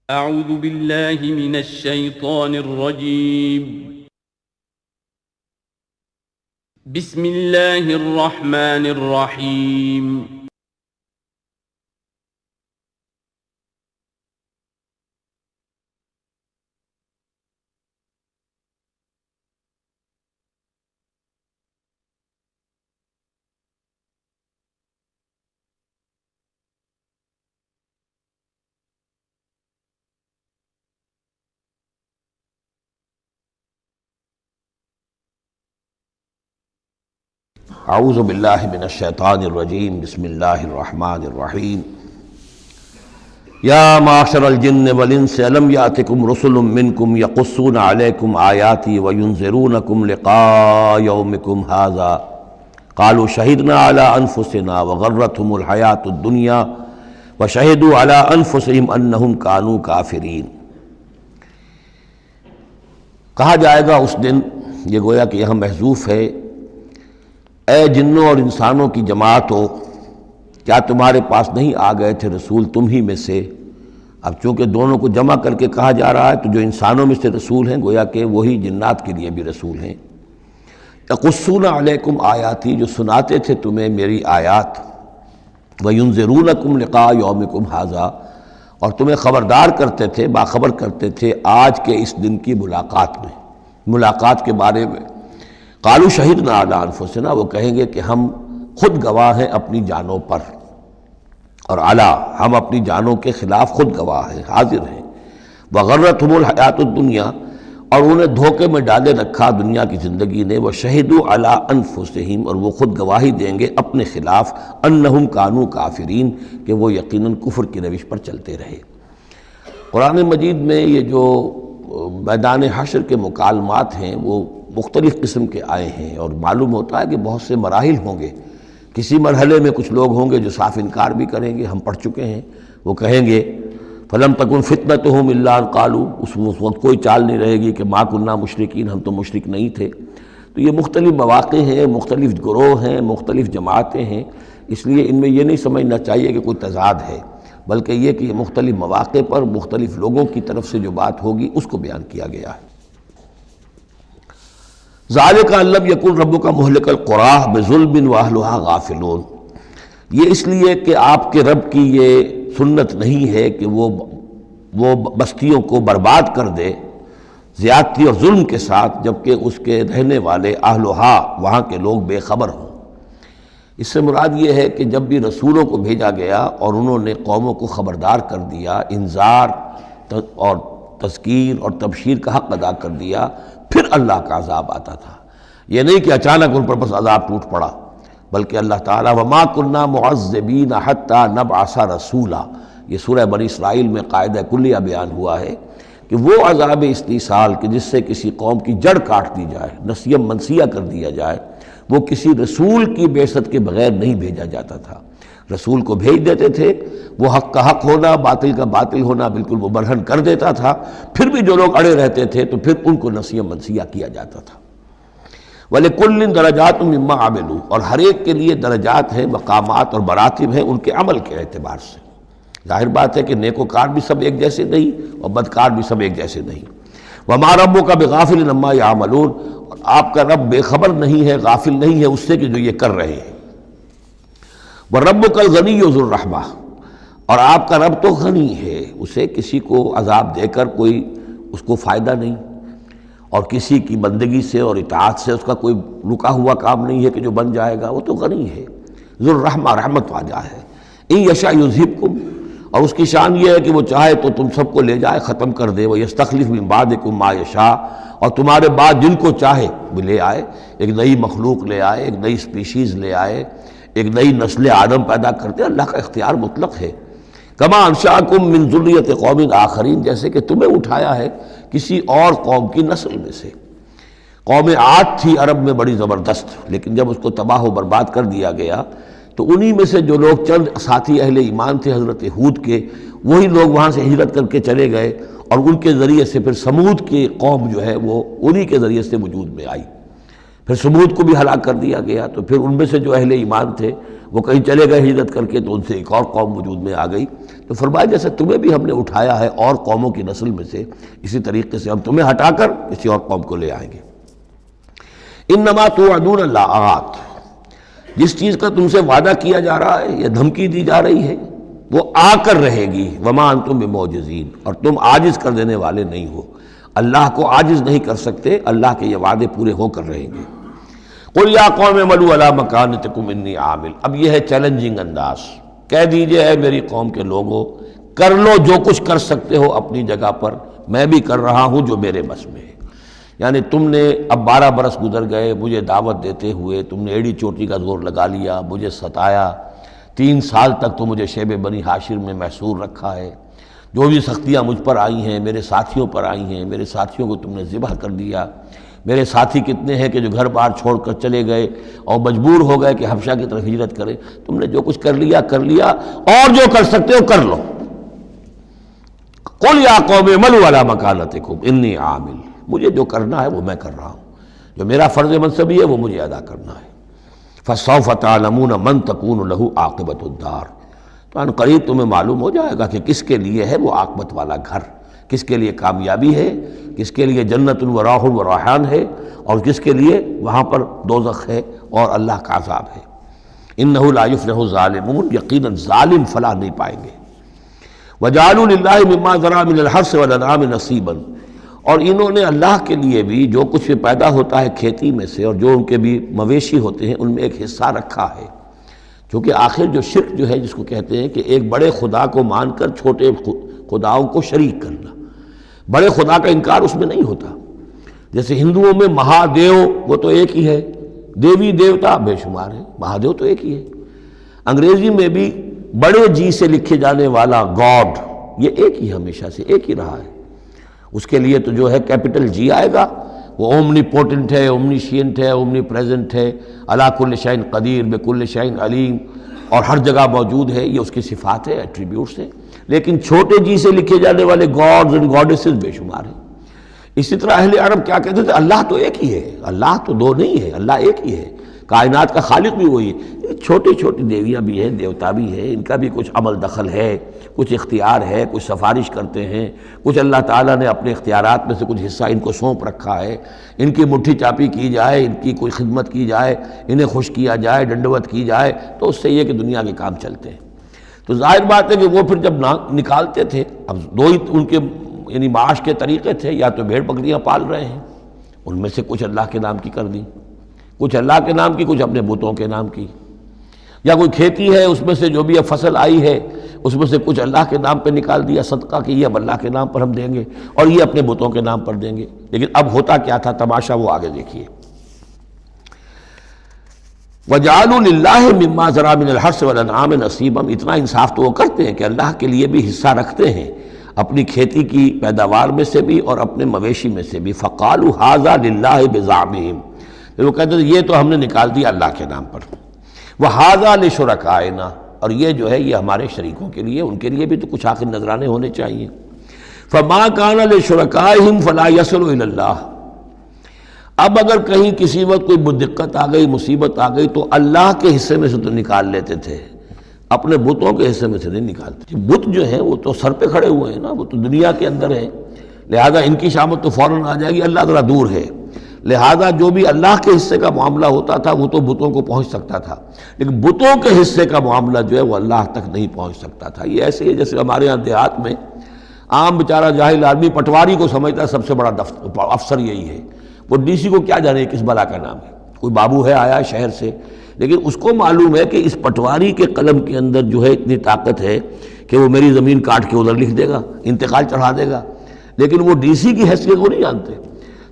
اعوذ باللہ من الشیطان الرجیم بسم اللہ الرحمن الرحیم اعوذ باللہ من الشیطان الرجیم بسم اللہ الرحمن الرحیم یا معشر الجن والانس الم یاتکم رسل منکم یقصون علیکم آیاتی وینذرونکم لقاء یومکم ھذا قالوا شہدنا علی انفسنا وغرتهم الحیاۃ الدنیا وشہدوا علی انفسہم انہم کانوا کافرین۔ کہا جائے گا اس دن، یہ گویا کہ یہاں محذوف ہے، اے جنوں اور انسانوں کی جماعت ہو، کیا تمہارے پاس نہیں آ گئے تھے رسول تم ہی میں سے؟ اب چونکہ دونوں کو جمع کر کے کہا جا رہا ہے تو جو انسانوں میں سے رسول ہیں گویا کہ وہی جنات کے لیے بھی رسول ہیں۔ یقصون علیکم آیاتی، جو سناتے تھے تمہیں میری آیات، وینذرونکم لقاء یومکم ھذا، اور تمہیں خبردار کرتے تھے، باخبر کرتے تھے آج کے اس دن کی ملاقات کے بارے میں۔ قالوا شہدنا علی انفسنا، وہ کہیں گے کہ ہم خود گواہ ہیں اپنی جانوں پر، اور علی، ہم اپنی جانوں کے خلاف خود گواہ ہیں، حاضر ہیں۔ وغرتهم الحیاۃ الدنیا، اور انہیں دھوکے میں ڈالے رکھا دنیا کی زندگی نے، وشہدوا علی انفسہم، اور وہ خود گواہی دیں گے اپنے خلاف، انہم کانوا کافرین، کہ وہ یقیناً کفر کی روش پر چلتے رہے۔ قرآن مجید میں یہ جو میدان حشر کے مکالمات ہیں وہ مختلف قسم کے آئے ہیں، اور معلوم ہوتا ہے کہ بہت سے مراحل ہوں گے۔ کسی مرحلے میں کچھ لوگ ہوں گے جو صاف انکار بھی کریں گے، ہم پڑھ چکے ہیں، وہ کہیں گے فَلَمْ تَكُنْ فِتْنَتُهُمْ إِلَّا أَنْ قَالُوا، اس وقت کوئی چال نہیں رہے گی کہ مَا كُنَّا مُشْرِكِينَ، ہم تو مشرک نہیں تھے۔ تو یہ مختلف مواقع ہیں، مختلف گروہ ہیں، مختلف جماعتیں ہیں، اس لیے ان میں یہ نہیں سمجھنا چاہیے کہ کوئی تضاد ہے، بلکہ یہ کہ یہ مختلف مواقع پر مختلف لوگوں کی طرف سے جو بات ہوگی اس کو بیان کیا گیا ہے۔ ذالک ان لم یکن ربک مہلک القری بظلم واہلھا غافلون، یہ اس لیے کہ آپ کے رب کی یہ سنت نہیں ہے کہ وہ بستیوں کو برباد کر دے زیادتی اور ظلم کے ساتھ، جبکہ اس کے رہنے والے اہلھا، وہاں کے لوگ بے خبر ہوں۔ اس سے مراد یہ ہے کہ جب بھی رسولوں کو بھیجا گیا اور انہوں نے قوموں کو خبردار کر دیا، انذار اور تذکیر اور تبشیر کا حق ادا کر دیا، پھر اللہ کا عذاب آتا تھا۔ یہ نہیں کہ اچانک ان پر بس عذاب ٹوٹ پڑا، بلکہ اللہ تعالیٰ وَمَا كُنَّا مُعَذِّبِينَ حَتَّى نَبْعَثَ رَسُولًا، یہ سورہ بنی اسرائیل میں قاعدہ کلیہ بیان ہوا ہے کہ وہ عذاب استیصال کہ جس سے کسی قوم کی جڑ کاٹ دی جائے، نسیم منسیہ کر دیا جائے، وہ کسی رسول کی بعثت کے بغیر نہیں بھیجا جاتا تھا۔ رسول کو بھیج دیتے تھے، وہ حق کا حق ہونا، باطل کا باطل ہونا بالکل وہ برہن کر دیتا تھا، پھر بھی جو لوگ اڑے رہتے تھے تو پھر ان کو نسیہ منسیہ کیا جاتا تھا۔ وَلِكُلٍّ دَرَجَاتٌ مِّمَّا عَمِلُوا، اور ہر ایک کے لیے درجات ہیں، مقامات اور مراتب ہیں ان کے عمل کے اعتبار سے۔ ظاہر بات ہے کہ نیکوکار بھی سب ایک جیسے نہیں اور بدکار بھی سب ایک جیسے نہیں۔ وَمَا رَبُّكَ بِغَافِلٍ عَمَّا يَعْمَلُونَ، اور آپ کا رب بے خبر نہیں ہے، غافل نہیں ہے اس سے کہ جو یہ کر رہے ہیں۔ وَرَبُّكَ الْغَنِيُّ ذُو الرَّحْمَةِ، اور آپ کا رب تو غنی ہے، اسے کسی کو عذاب دے کر کوئی اس کو فائدہ نہیں، اور کسی کی بندگی سے اور اطاعت سے اس کا کوئی رکا ہوا کام نہیں ہے کہ جو بن جائے گا، وہ تو غنی ہے، ذو الرحمہ، رحمت واجہ ہے۔ ان یشاء یذھبکم، اور اس کی شان یہ ہے کہ وہ چاہے تو تم سب کو لے جائے، ختم کر دے، ویستخلف من بعدکم ما یشاء، اور تمہارے بعد جن کو چاہے وہ لے آئے، ایک نئی مخلوق لے آئے، ایک نئی سپیشیز لے آئے، ایک نئی نسل آدم پیدا کرتے۔ اللہ کا اختیار مطلق ہے۔ کما انشأکم من ذریۃ قوم آخرین، جیسے کہ تمہیں اٹھایا ہے کسی اور قوم کی نسل میں سے۔ قوم عاد تھی عرب میں بڑی زبردست، لیکن جب اس کو تباہ و برباد کر دیا گیا تو انہی میں سے جو لوگ چند ساتھی اہل ایمان تھے حضرت ہود کے، وہی لوگ وہاں سے ہجرت کر کے چلے گئے، اور ان کے ذریعے سے پھر سمود کی قوم جو ہے وہ انہی کے ذریعے سے وجود میں آئی۔ پھر سمود کو بھی ہلاک کر دیا گیا، تو پھر ان میں سے جو اہل ایمان تھے وہ کہیں چلے گئے ہجرت کر کے تو ان سے ایک اور قوم وجود میں آ گئی. تو فرمایا جیسے تمہیں بھی ہم نے اٹھایا ہے اور قوموں کی نسل میں سے، اسی طریقے سے ہم تمہیں ہٹا کر کسی اور قوم کو لے آئیں گے. انما توعدون لآت، جس چیز کا تم سے وعدہ کیا جا رہا ہے یا دھمکی دی جا رہی ہے وہ آ کر رہے گی. وما انتم بمعجزین، اور تم عاجز کر دینے والے نہیں ہو. اللہ کو عاجز نہیں کر سکتے، اللہ کے یہ وعدے پورے ہو کر رہیں گے. قل یا قوم اعملوا علی مکانتکم انی عامل، اب یہ ہے چیلنجنگ انداز. کہہ دیجئے اے میری قوم کے لوگوں، کر لو جو کچھ کر سکتے ہو اپنی جگہ پر، میں بھی کر رہا ہوں جو میرے بس میں ہے. یعنی تم نے اب 12 برس گزر گئے مجھے دعوت دیتے ہوئے، تم نے ایڑی چوٹی کا زور لگا لیا، مجھے ستایا. 3 سال تک تو مجھے شیب بنی ہاشم میں محصور رکھا ہے. جو بھی سختیاں مجھ پر آئی ہیں، میرے ساتھیوں پر آئی ہیں، میرے ساتھیوں کو تم نے ذبح کر دیا. میرے ساتھی کتنے ہیں کہ جو گھر بار چھوڑ کر چلے گئے اور مجبور ہو گئے کہ حبشہ کی طرف ہجرت کریں. تم نے جو کچھ کر لیا کر لیا، اور جو کر سکتے ہو کر لو. قل یا قوم اعملوا علی مکانتکم انی عامل، مجھے جو کرنا ہے وہ میں کر رہا ہوں، جو میرا فرض منصبی ہے وہ مجھے ادا کرنا ہے. فسوف تعلمون من تکون لہ عاقبۃ الدار، تو ان قریب تمہیں معلوم ہو جائے گا کہ کس کے لیے ہے وہ عاقبت والا گھر، کس کے لیے کامیابی ہے، کس کے لیے جنت و راح و ریحان ہے، اور کس کے لیے وہاں پر دوزخ ہے اور اللہ کا عذاب ہے. انہ لا یفلح الظالمون، یقیناً ظالم فلاح نہیں پائیں گے. وجعلوا للہ مما ذرا من الحرث والانعام نصیبا، اور انہوں نے اللہ کے لیے بھی جو کچھ پیدا ہوتا ہے کھیتی میں سے اور جو ان کے بھی مویشی ہوتے ہیں ان میں ایک حصہ رکھا ہے. کیونکہ آخر جو شرک جو ہے جس کو کہتے ہیں کہ ایک بڑے خدا کو مان کر چھوٹے خداؤں کو شریک کرنا، بڑے خدا کا انکار اس میں نہیں ہوتا. جیسے ہندوؤں میں مہادیو وہ تو ایک ہی ہے، دیوی دیوتا بے شمار ہے، مہادیو تو ایک ہی ہے. انگریزی میں بھی بڑے جی سے لکھے جانے والا گاڈ یہ ایک ہی ہمیشہ سے ایک ہی رہا ہے. اس کے لیے تو جو ہے کیپٹل جی آئے گا، وہ اومنی پوٹنٹ ہے، اومنیشینٹ ہے، اومنی پریزنٹ ہے، علی کل شیء قدیر بکل شیء علیم، اور ہر جگہ موجود ہے. یہ اس کی صفات ہے، ایٹریبیوٹس ہیں. لیکن چھوٹے جی سے لکھے جانے والے گاڈز اینڈ گاڈیسز بے شمار ہیں. اسی طرح اہل عرب کیا کہتے تھے؟ اللہ تو ایک ہی ہے، اللہ تو دو نہیں ہے، اللہ ایک ہی ہے، کائنات کا خالق بھی وہی ہے. چھوٹی چھوٹی دیویاں بھی ہیں، دیوتا بھی ہیں، ان کا بھی کچھ عمل دخل ہے، کچھ اختیار ہے، کچھ سفارش کرتے ہیں، کچھ اللہ تعالیٰ نے اپنے اختیارات میں سے کچھ حصہ ان کو سونپ رکھا ہے. ان کی مٹھی چاپی کی جائے، ان کی کوئی خدمت کی جائے، انہیں خوش کیا جائے، ڈنڈوت کی جائے تو اس سے یہ کہ دنیا کے کام چلتے ہیں. تو ظاہر بات ہے کہ وہ پھر جب نکالتے تھے، اب دو ہی ان کے یعنی معاش کے طریقے تھے، یا تو بھیڑ بکریاں پال رہے ہیں، ان میں سے کچھ اللہ کے نام کی کر دی، کچھ اللہ کے نام کی، کچھ اپنے بتوں کے نام کی. یا کوئی کھیتی ہے اس میں سے جو بھی اب فصل آئی ہے اس میں سے کچھ اللہ کے نام پہ نکال دیا صدقہ کہ یہ اب اللہ کے نام پر ہم دیں گے اور یہ اپنے بتوں کے نام پر دیں گے. لیکن اب ہوتا کیا تھا تماشا وہ آگے دیکھیے. وَجَعَلُوا لِلَّهِ مِمَّا ذَرَا مِنَ الْحَرْثِ وَالْأَنْعَامِ نَصِيبًا، اتنا انصاف تو وہ کرتے ہیں کہ اللہ کے لیے بھی حصہ رکھتے ہیں اپنی کھیتی کی پیداوار میں سے بھی اور اپنے مویشی میں سے بھی. فَقَالُوا هَذَا لِلَّهِ بِزَعْمِهِمْ، پھر وہ کہتے ہیں یہ تو ہم نے نکال دیا اللہ کے نام پر. وَهَذَا لِشُرَكَائِنَا، اور یہ جو ہے یہ ہمارے شریکوں کے لیے، ان کے لیے بھی تو کچھ آخر نذرانے ہونے چاہیے. فَمَا كَانَ لِشُرَكَائِهِمْ فَلَا يَصِلُ إِلَى اللَّهِ، اب اگر کہیں کسی وقت کوئی دقت آ گئی، مصیبت آ گئی تو اللہ کے حصے میں سے تو نکال لیتے تھے، اپنے بتوں کے حصے میں سے نہیں نکالتے. بت جو ہیں وہ تو سر پہ کھڑے ہوئے ہیں نا، وہ تو دنیا کے اندر ہیں، لہذا ان کی شامت تو فوراً آ جائے گی اللہ ذرا دور ہے. لہذا جو بھی اللہ کے حصے کا معاملہ ہوتا تھا وہ تو بتوں کو پہنچ سکتا تھا، لیکن بتوں کے حصے کا معاملہ جو ہے وہ اللہ تک نہیں پہنچ سکتا تھا. یہ ایسے ہی جیسے ہمارے یہاں دیہات میں عام بیچارہ جاہل آدمی پٹواری کو سمجھتا ہے سب سے بڑا افسر یہی ہے، وہ ڈی سی کو کیا جانے کس بلا کا نام ہے، کوئی بابو ہے آیا شہر سے، لیکن اس کو معلوم ہے کہ اس پٹواری کے قلم کے اندر جو ہے اتنی طاقت ہے کہ وہ میری زمین کاٹ کے ادھر لکھ دے گا، انتقال چڑھا دے گا، لیکن وہ ڈی سی کی حیثیت کو نہیں جانتے.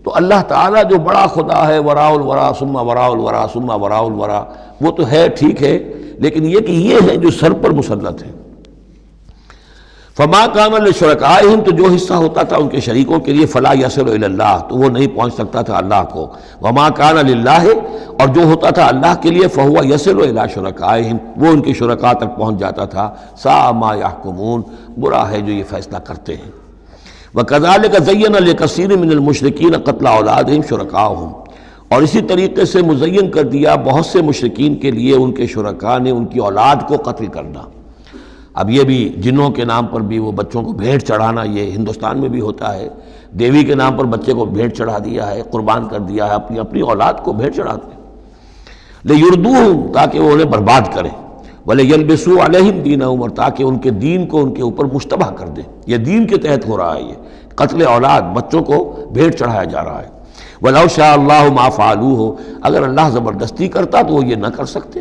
تو اللہ تعالیٰ جو بڑا خدا ہے، وراء الورا ثم وراء الورا ثم وراء الورا، وہ تو ہے ٹھیک ہے، لیکن یہ کہ یہ ہے جو سر پر مسلط ہے. فما کان لشرکائہم، تو جو حصہ ہوتا تھا ان کے شریکوں کے لیے، فلا یصل الی اللہ، تو وہ نہیں پہنچ سکتا تھا اللہ کو. وما کان للہ، اور جو ہوتا تھا اللہ کے لیے، فہو یصل الی شرکائہم، وہ ان کے شرکاء تک پہنچ جاتا تھا. ساء ما یحکمون، برا ہے جو یہ فیصلہ کرتے ہیں. وَكَذَلِكَ زَيَّنَ لِكَثِيرٍ مِّنَ الْمُشْرِكِينَ قَتْلَ أَوْلَادِهِمْ شُرَكَاؤُهُمْ، اور اسی طریقے سے مزین کر دیا بہت سے مشرکین کے لیے ان کے شرکاء نے ان کی اولاد کو قتل کرنا۔ اب یہ بھی جنوں کے نام پر بھی وہ بچوں کو بھیٹ چڑھانا، یہ ہندوستان میں بھی ہوتا ہے، دیوی کے نام پر بچے کو بھیٹ چڑھا دیا ہے، قربان کر دیا ہے، اپنی اولاد کو بھیٹ چڑھاتے ہیں لِيُرْدُوهُمْ، تاکہ وہ انہیں برباد کریں، وَلِيَلْبِسُوا عَلَيْهِمْ دِينَهُمْ، اور تاکہ ان کے دین کو ان کے اوپر مشتبہ کر دیں۔ یہ دین کے تحت ہو رہا ہے، یہ قتل اولاد، بچوں کو بھیٹ چڑھایا جا رہا ہے۔ وَلَوْ شَاءَ اللَّهُ مَا فَعَلُوهُ، اگر اللہ زبردستی کرتا تو وہ یہ نہ کر سکتے۔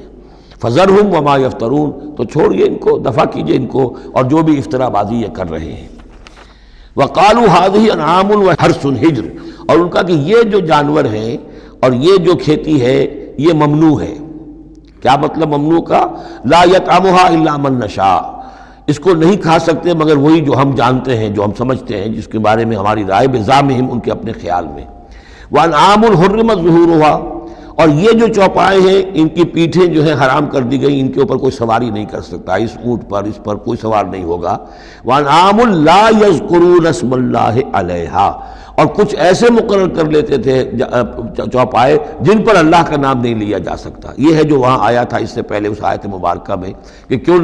فَذَرْهُمْ وَمَا يَفْتَرُونَ، تو چھوڑیے ان کو، دفع کیجئے ان کو اور جو بھی افترا بازی یہ کر رہے ہیں۔ وَقَالُوا هَٰذِهِ أَنْعَامٌ وَحَرْثٌ حِجْرٌ، اور ان کا کہ یہ جو جانور ہیں اور یہ جو کھیتی ہے یہ ممنوع ہے۔ کیا مطلب ممنوع کا؟ لا يطعمها الا من نشاء، اس کو نہیں کھا سکتے مگر وہی جو ہم جانتے ہیں، جو ہم سمجھتے ہیں، جس کے بارے میں ہماری رائے بزعمہم، ان کے اپنے خیال میں۔ وانعام حرمت ظہورها، اور یہ جو چوپائے ہیں ان کی پیٹھیں جو ہیں حرام کر دی گئی، ان کے اوپر کوئی سواری نہیں کر سکتا، اس اونٹ پر اس پر کوئی سوار نہیں ہوگا۔ وانعام لا یذکرون اسم اللہ علیہا، اور کچھ ایسے مقرر کر لیتے تھے چوپائے جن پر اللہ کا نام نہیں لیا جا سکتا۔ یہ ہے جو وہاں آیا تھا اس سے پہلے اس آیت مبارکہ میں کہ کیوں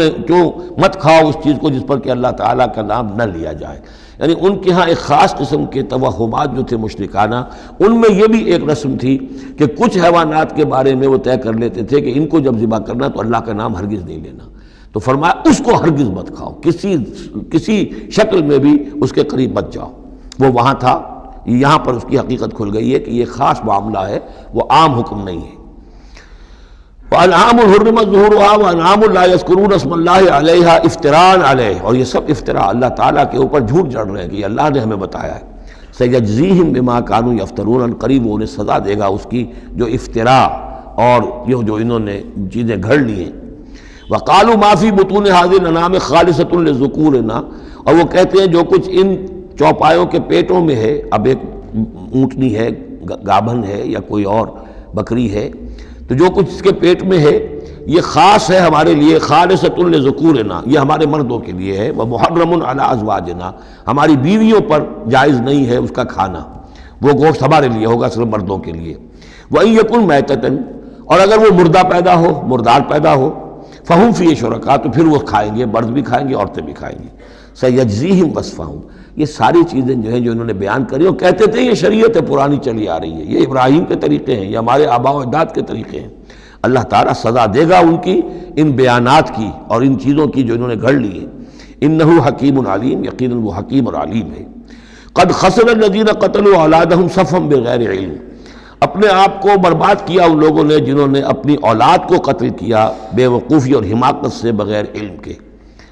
مت کھاؤ اس چیز کو جس پر کہ اللہ تعالیٰ کا نام نہ لیا جائے۔ یعنی ان کے ہاں ایک خاص قسم کے توہمات جو تھے مشرکانہ، ان میں یہ بھی ایک رسم تھی کہ کچھ حیوانات کے بارے میں وہ طے کر لیتے تھے کہ ان کو جب ذبح کرنا تو اللہ کا نام ہرگز نہیں لینا، تو فرمایا اس کو ہرگز مت کھاؤ، کسی شکل میں بھی اس کے قریب مت جاؤ۔ وہ وہاں تھا، یہاں پر اس کی حقیقت کھل گئی ہے کہ یہ خاص معاملہ ہے، وہ عام حکم نہیں ہے۔ وَأَنْعَامٌ حُرِّمَتْ ظُهُورُهَا وَأَنْعَامٌ لَا يَذْكُرُونَ اسْمَ اللَّهِ عَلَيْهَا افْتِرَاءً عَلَيْهِ، اور یہ سب افطرا اللہ تعالیٰ کے اوپر جھوٹ جڑ رہے ہیں کہ یہ اللہ نے ہمیں بتایا ہے۔ سَيَجْزِيهِمْ بِمَا كَانُوا يَفْتَرُونَ، قریب وہ انہیں سزا دے گا اس کی جو افطرا اور یہ جو انہوں نے چیزیں گھڑ لی ہیں۔ وَقَالُوا مَا فِي بُطُونِ هَٰذِهِ الْأَنْعَامِ خَالِصَةٌ لِّذُكُورِنَا، اور وہ کہتے ہیں جو کچھ ان چوپایوں کے پیٹوں میں ہے، اب ایک اونٹنی ہے، گابھن ہے یا کوئی اور بکری ہے، تو جو کچھ اس کے پیٹ میں ہے یہ خاص ہے ہمارے لیے، خالصۃ لذکورنا، یہ ہمارے مردوں کے لیے ہے، ومحرم علی ازواجنا، ہماری بیویوں پر جائز نہیں ہے اس کا کھانا، وہ گوشت ہمارے لیے ہوگا صرف مردوں کے لیے۔ وَإِن يَكُن مَيْتَةً، اور اگر وہ مردہ پیدا ہو، مردار پیدا ہو، فَهُمْ فِيهِ شُرَكَاء، تو پھر وہ کھائیں گے، مرد بھی کھائیں گے، عورتیں بھی کھائیں گے۔ سَيَجْزِيهِمْ وَصْفَهُمْ، یہ ساری چیزیں جو ہیں جو انہوں نے بیان کری، اور کہتے تھے یہ شریعت ہے، پرانی چلی آ رہی ہے، یہ ابراہیم کے طریقے ہیں، یہ ہمارے آباء و اجداد کے طریقے ہیں۔ اللہ تعالیٰ سزا دے گا ان کی ان بیانات کی اور ان چیزوں کی جو انہوں نے گھڑ لی ہیں۔ انہ حکیم علیم، یقیناً وہ حکیم اور علیم ہے۔ قد خسر الذین قتلوا اولادہم صفحا بغیر علم، اپنے آپ کو برباد کیا ان لوگوں نے جنہوں نے اپنی اولاد کو قتل کیا بے وقوفی اور حماقت سے، بغیر علم کے۔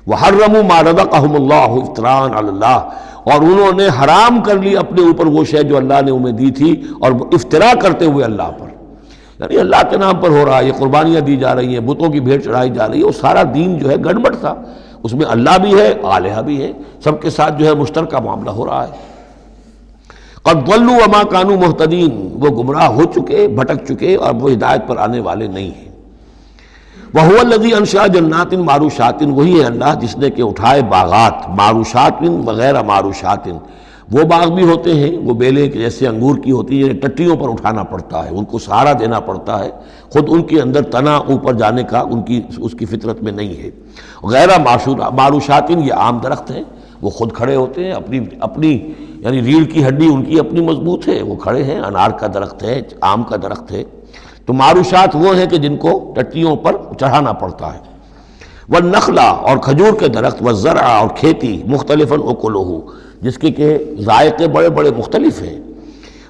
وحرموا ما رزقہم اللہ افتراء علی اللہ، اور انہوں نے حرام کر لی اپنے اوپر وہ شے جو اللہ نے انہیں دی تھی، اور افطرا کرتے ہوئے اللہ پر، یعنی اللہ کے نام پر ہو رہا ہے، یہ قربانیاں دی جا رہی ہیں، بتوں کی بھیٹ چڑھائی جا رہی ہے، وہ سارا دین جو ہے گڑبڑ تھا، اس میں اللہ بھی ہے، آلہہ بھی ہے، سب کے ساتھ جو ہے مشترکہ معاملہ ہو رہا ہے۔ قد ضلوا وما كانوا مهتدين، وہ گمراہ ہو چکے، بھٹک چکے، اور وہ ہدایت پر آنے والے نہیں ہیں۔ وَهُوَ الَّذِي أَنشَأَ جَنَّاتٍ مَعْرُوشَاتٍ، وہی ہے اللہ جس نے کہ اٹھائے باغات، معروشات وغیرہ معروشات، وہ باغ بھی ہوتے ہیں وہ بیلیں جیسے انگور کی ہوتی ہیں، ٹٹیوں پر اٹھانا پڑتا ہے، ان کو سہارا دینا پڑتا ہے، خود ان کے اندر تنا اوپر جانے کا اس کی فطرت میں نہیں ہے۔ غیر معروشات، یہ عام درخت ہیں، وہ خود کھڑے ہوتے ہیں، اپنی یعنی ریڑھ کی ہڈی ان کی اپنی مضبوط ہے، وہ کھڑے ہیں، انار کا درخت ہے، آم کا درخت ہے۔ تو معروشات وہ ہیں کہ جن کو ٹٹیوں پر چڑھانا پڑتا ہے۔ والنخلا، اور کھجور کے درخت، والزرع، اور کھیتی، مختلفاً اکلہ، جس کے کہ ذائقے بڑے بڑے مختلف ہیں۔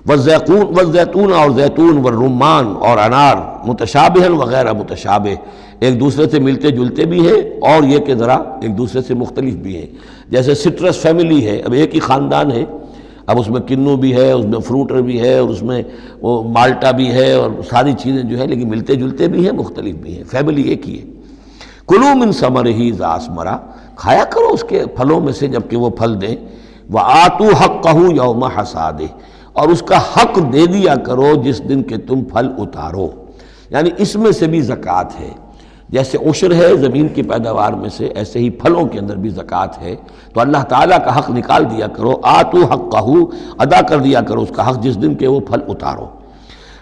والزیتون، اور زیتون، والرمان، اور انار، متشابہاً وغیرہ متشابہ، ایک دوسرے سے ملتے جلتے بھی ہیں اور یہ کہ ذرا ایک دوسرے سے مختلف بھی ہیں۔ جیسے سٹرس فیملی ہے، اب ایک ہی خاندان ہے، اب اس میں کنو بھی ہے، اس میں فروٹر بھی ہے، اور اس میں وہ مالٹا بھی ہے، اور ساری چیزیں جو ہے لیکن ملتے جلتے بھی ہیں، مختلف بھی ہیں، فیملی ایک ہی ہے۔ کلوا من ثمرہ اذا اثمر، کھایا کرو اس کے پھلوں میں سے جب کہ وہ پھل دیں۔ وآتوا حقہ یوم حصادہ، اور اس کا حق دے دیا کرو جس دن کہ تم پھل اتارو، یعنی اس میں سے بھی زکوٰۃ ہے۔ جیسے عشر ہے زمین کی پیداوار میں سے، ایسے ہی پھلوں کے اندر بھی زکوٰۃ ہے، تو اللہ تعالیٰ کا حق نکال دیا کرو، آتوا حقہ، ادا کر دیا کرو اس کا حق جس دن کہ وہ پھل اتارو۔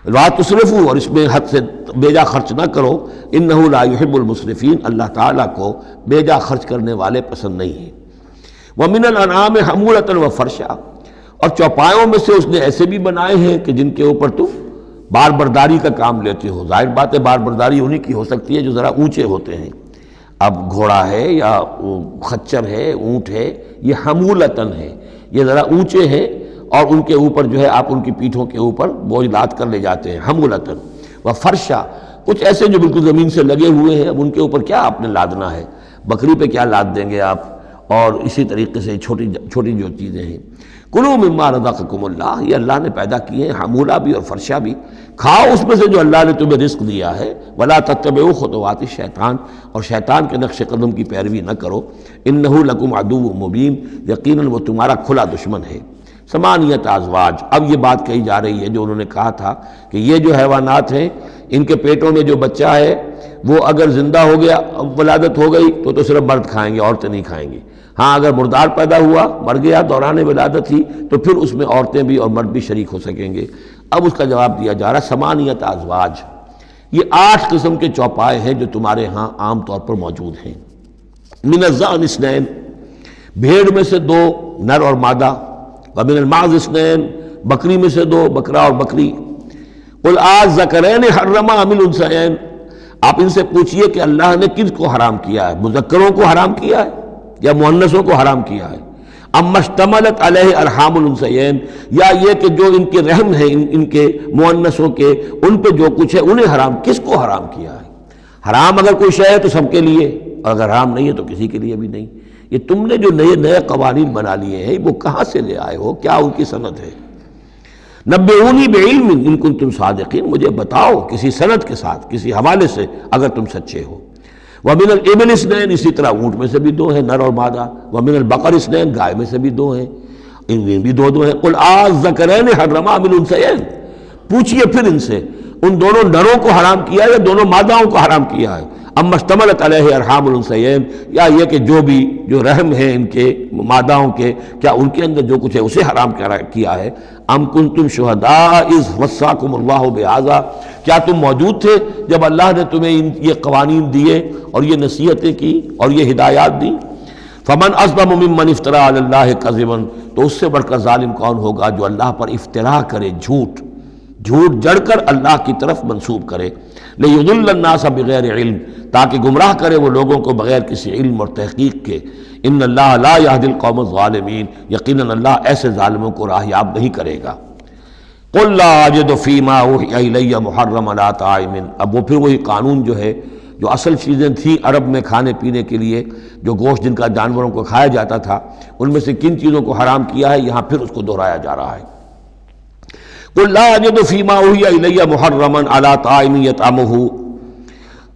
لا تسرفوا، اور اس میں حد سے بیجا خرچ نہ کرو، انہ لا یحب المسرفین، اللہ تعالیٰ کو بیجا خرچ کرنے والے پسند نہیں ہیں۔ ومن الانعام حمولۃ وفرشا، اور چوپایوں میں سے اس نے ایسے بھی بنائے ہیں کہ جن کے اوپر تم بار برداری کا کام لیتے ہو۔ ظاہر بات ہے بار برداری انہی کی ہو سکتی ہے جو ذرا اونچے ہوتے ہیں، اب گھوڑا ہے یا خچر ہے، اونٹ ہے، یہ حمولتاً ہے، یہ ذرا اونچے ہیں اور ان کے اوپر جو ہے آپ ان کی پیٹھوں کے اوپر بوجھ لاد کر لے جاتے ہیں، حمولتاً وفرشا، کچھ ایسے جو بالکل زمین سے لگے ہوئے ہیں، اب ان کے اوپر کیا آپ نے لادنا ہے، بکری پہ کیا لاد دیں گے آپ، اور اسی طریقے سے چھوٹی چھوٹی جو چیزیں ہیں۔ کلوا مما رزقکم اللہ، یہ اللہ نے پیدا کیے ہیں، حمولہ بھی اور فرشہ بھی، کھاؤ اس میں سے جو اللہ نے تمہیں رزق دیا ہے۔ ولا تتبعوا خطوات الشیطان، اور شیطان کے نقش قدم کی پیروی نہ کرو، انہ لکم عدو مبین، یقیناً وہ تمہارا کھلا دشمن ہے۔ ثمانیۃ ازواج، اب یہ بات کہی جا رہی ہے جو انہوں نے کہا تھا کہ یہ جو حیوانات ہیں ان کے پیٹوں میں جو بچہ ہے وہ اگر زندہ ہو گیا، ولادت ہو گئی تو صرف مرد کھائیں گے، عورتیں نہیں کھائیں گی۔ ہاں اگر مردار پیدا ہوا، مر گیا دوران ولادت ہی، تو پھر اس میں عورتیں بھی اور مرد بھی شریک ہو سکیں گے۔ اب اس کا جواب دیا جا رہا ہے ثمانیۃ ازواج، یہ 8 قسم کے چوپائے ہیں جو تمہارے ہاں عام طور پر موجود ہیں۔ من الضأن اثنین، بھیڑ میں سے 2 نر اور مادہ، ومن المعز اثنین، بکری میں سے 2 بکرا اور بکری۔ قل الذکرین حرم ام الانثیین، آپ ان سے پوچھئے کہ اللہ نے کس کو حرام کیا ہے، مذکروں کو حرام کیا ہے یا مؤنثوں کو حرام کیا ہے؟ اما اشتملت علیہ ارحام الانثیین، یا یہ کہ جو ان کے رحم ہیں ان کے مؤنثوں کے، ان پہ جو کچھ ہے انہیں حرام، کس کو حرام کیا ہے؟ حرام اگر کوئی شے ہے تو سب کے لیے، اور اگر حرام نہیں ہے تو کسی کے لیے بھی نہیں۔ یہ تم نے جو نئے قوانین بنا لیے ہیں وہ کہاں سے لے آئے ہو، کیا ان کی سند ہے؟ نبئونی بعلم ان کنتم صادقین، مجھے بتاؤ کسی سند کے ساتھ، کسی حوالے سے اگر تم سچے ہو۔ ومن الابل اثنین، اسی طرح اونٹ میں سے بھی 2 ہیں نر اور مادہ۔ ومن البقر اثنین، گائے میں سے بھی 2 ہیں، ان میں بھی 2 ہیں۔ قل الذکرین حرم ام الانثیین، پوچھئے پھر ان سے ان دونوں نروں کو حرام کیا ہے یا دونوں ماداؤں کو حرام کیا ہے؟ اما اشتملت علیہ ارحام الانثیین، یا یہ کہ جو رحم ہیں ان کے ماداؤں کے، کیا ان کے اندر جو کچھ ہے اسے حرام کیا ہے؟ ام کنتم شہداء اذ وصاکم اللہ بہذا، کیا تم موجود تھے جب اللہ نے تمہیں یہ قوانین دیے اور یہ نصیحتیں کی اور یہ ہدایات دی؟ فمن اظلم ممن افترى علی اللہ کذبا، تو اس سے بڑھ کر ظالم کون ہوگا جو اللہ پر افترا کرے، جھوٹ جڑ کر اللہ کی طرف منسوب کرے۔ لیضل الناس بغیر علم، تاکہ گمراہ کرے وہ لوگوں کو بغیر کسی علم اور تحقیق کے۔ ان اللہ لا یہدی القوم الظالمین، یقیناً اللہ ایسے ظالموں کو راہیاب نہیں کرے گا۔ قل لا اجد فیما اوحی الی محرما علی طاعم، اب وہ پھر وہی قانون جو ہے، جو اصل چیزیں تھیں عرب میں کھانے پینے کے لیے، جو گوشت جن کا جانوروں کو کھایا جاتا تھا، ان میں سے کن چیزوں کو حرام کیا ہے، یہاں پھر اس کو دہرایا جا رہا ہے۔ قل لا اجد فیما اوحی الی محرما علی طاعم یطعمہ،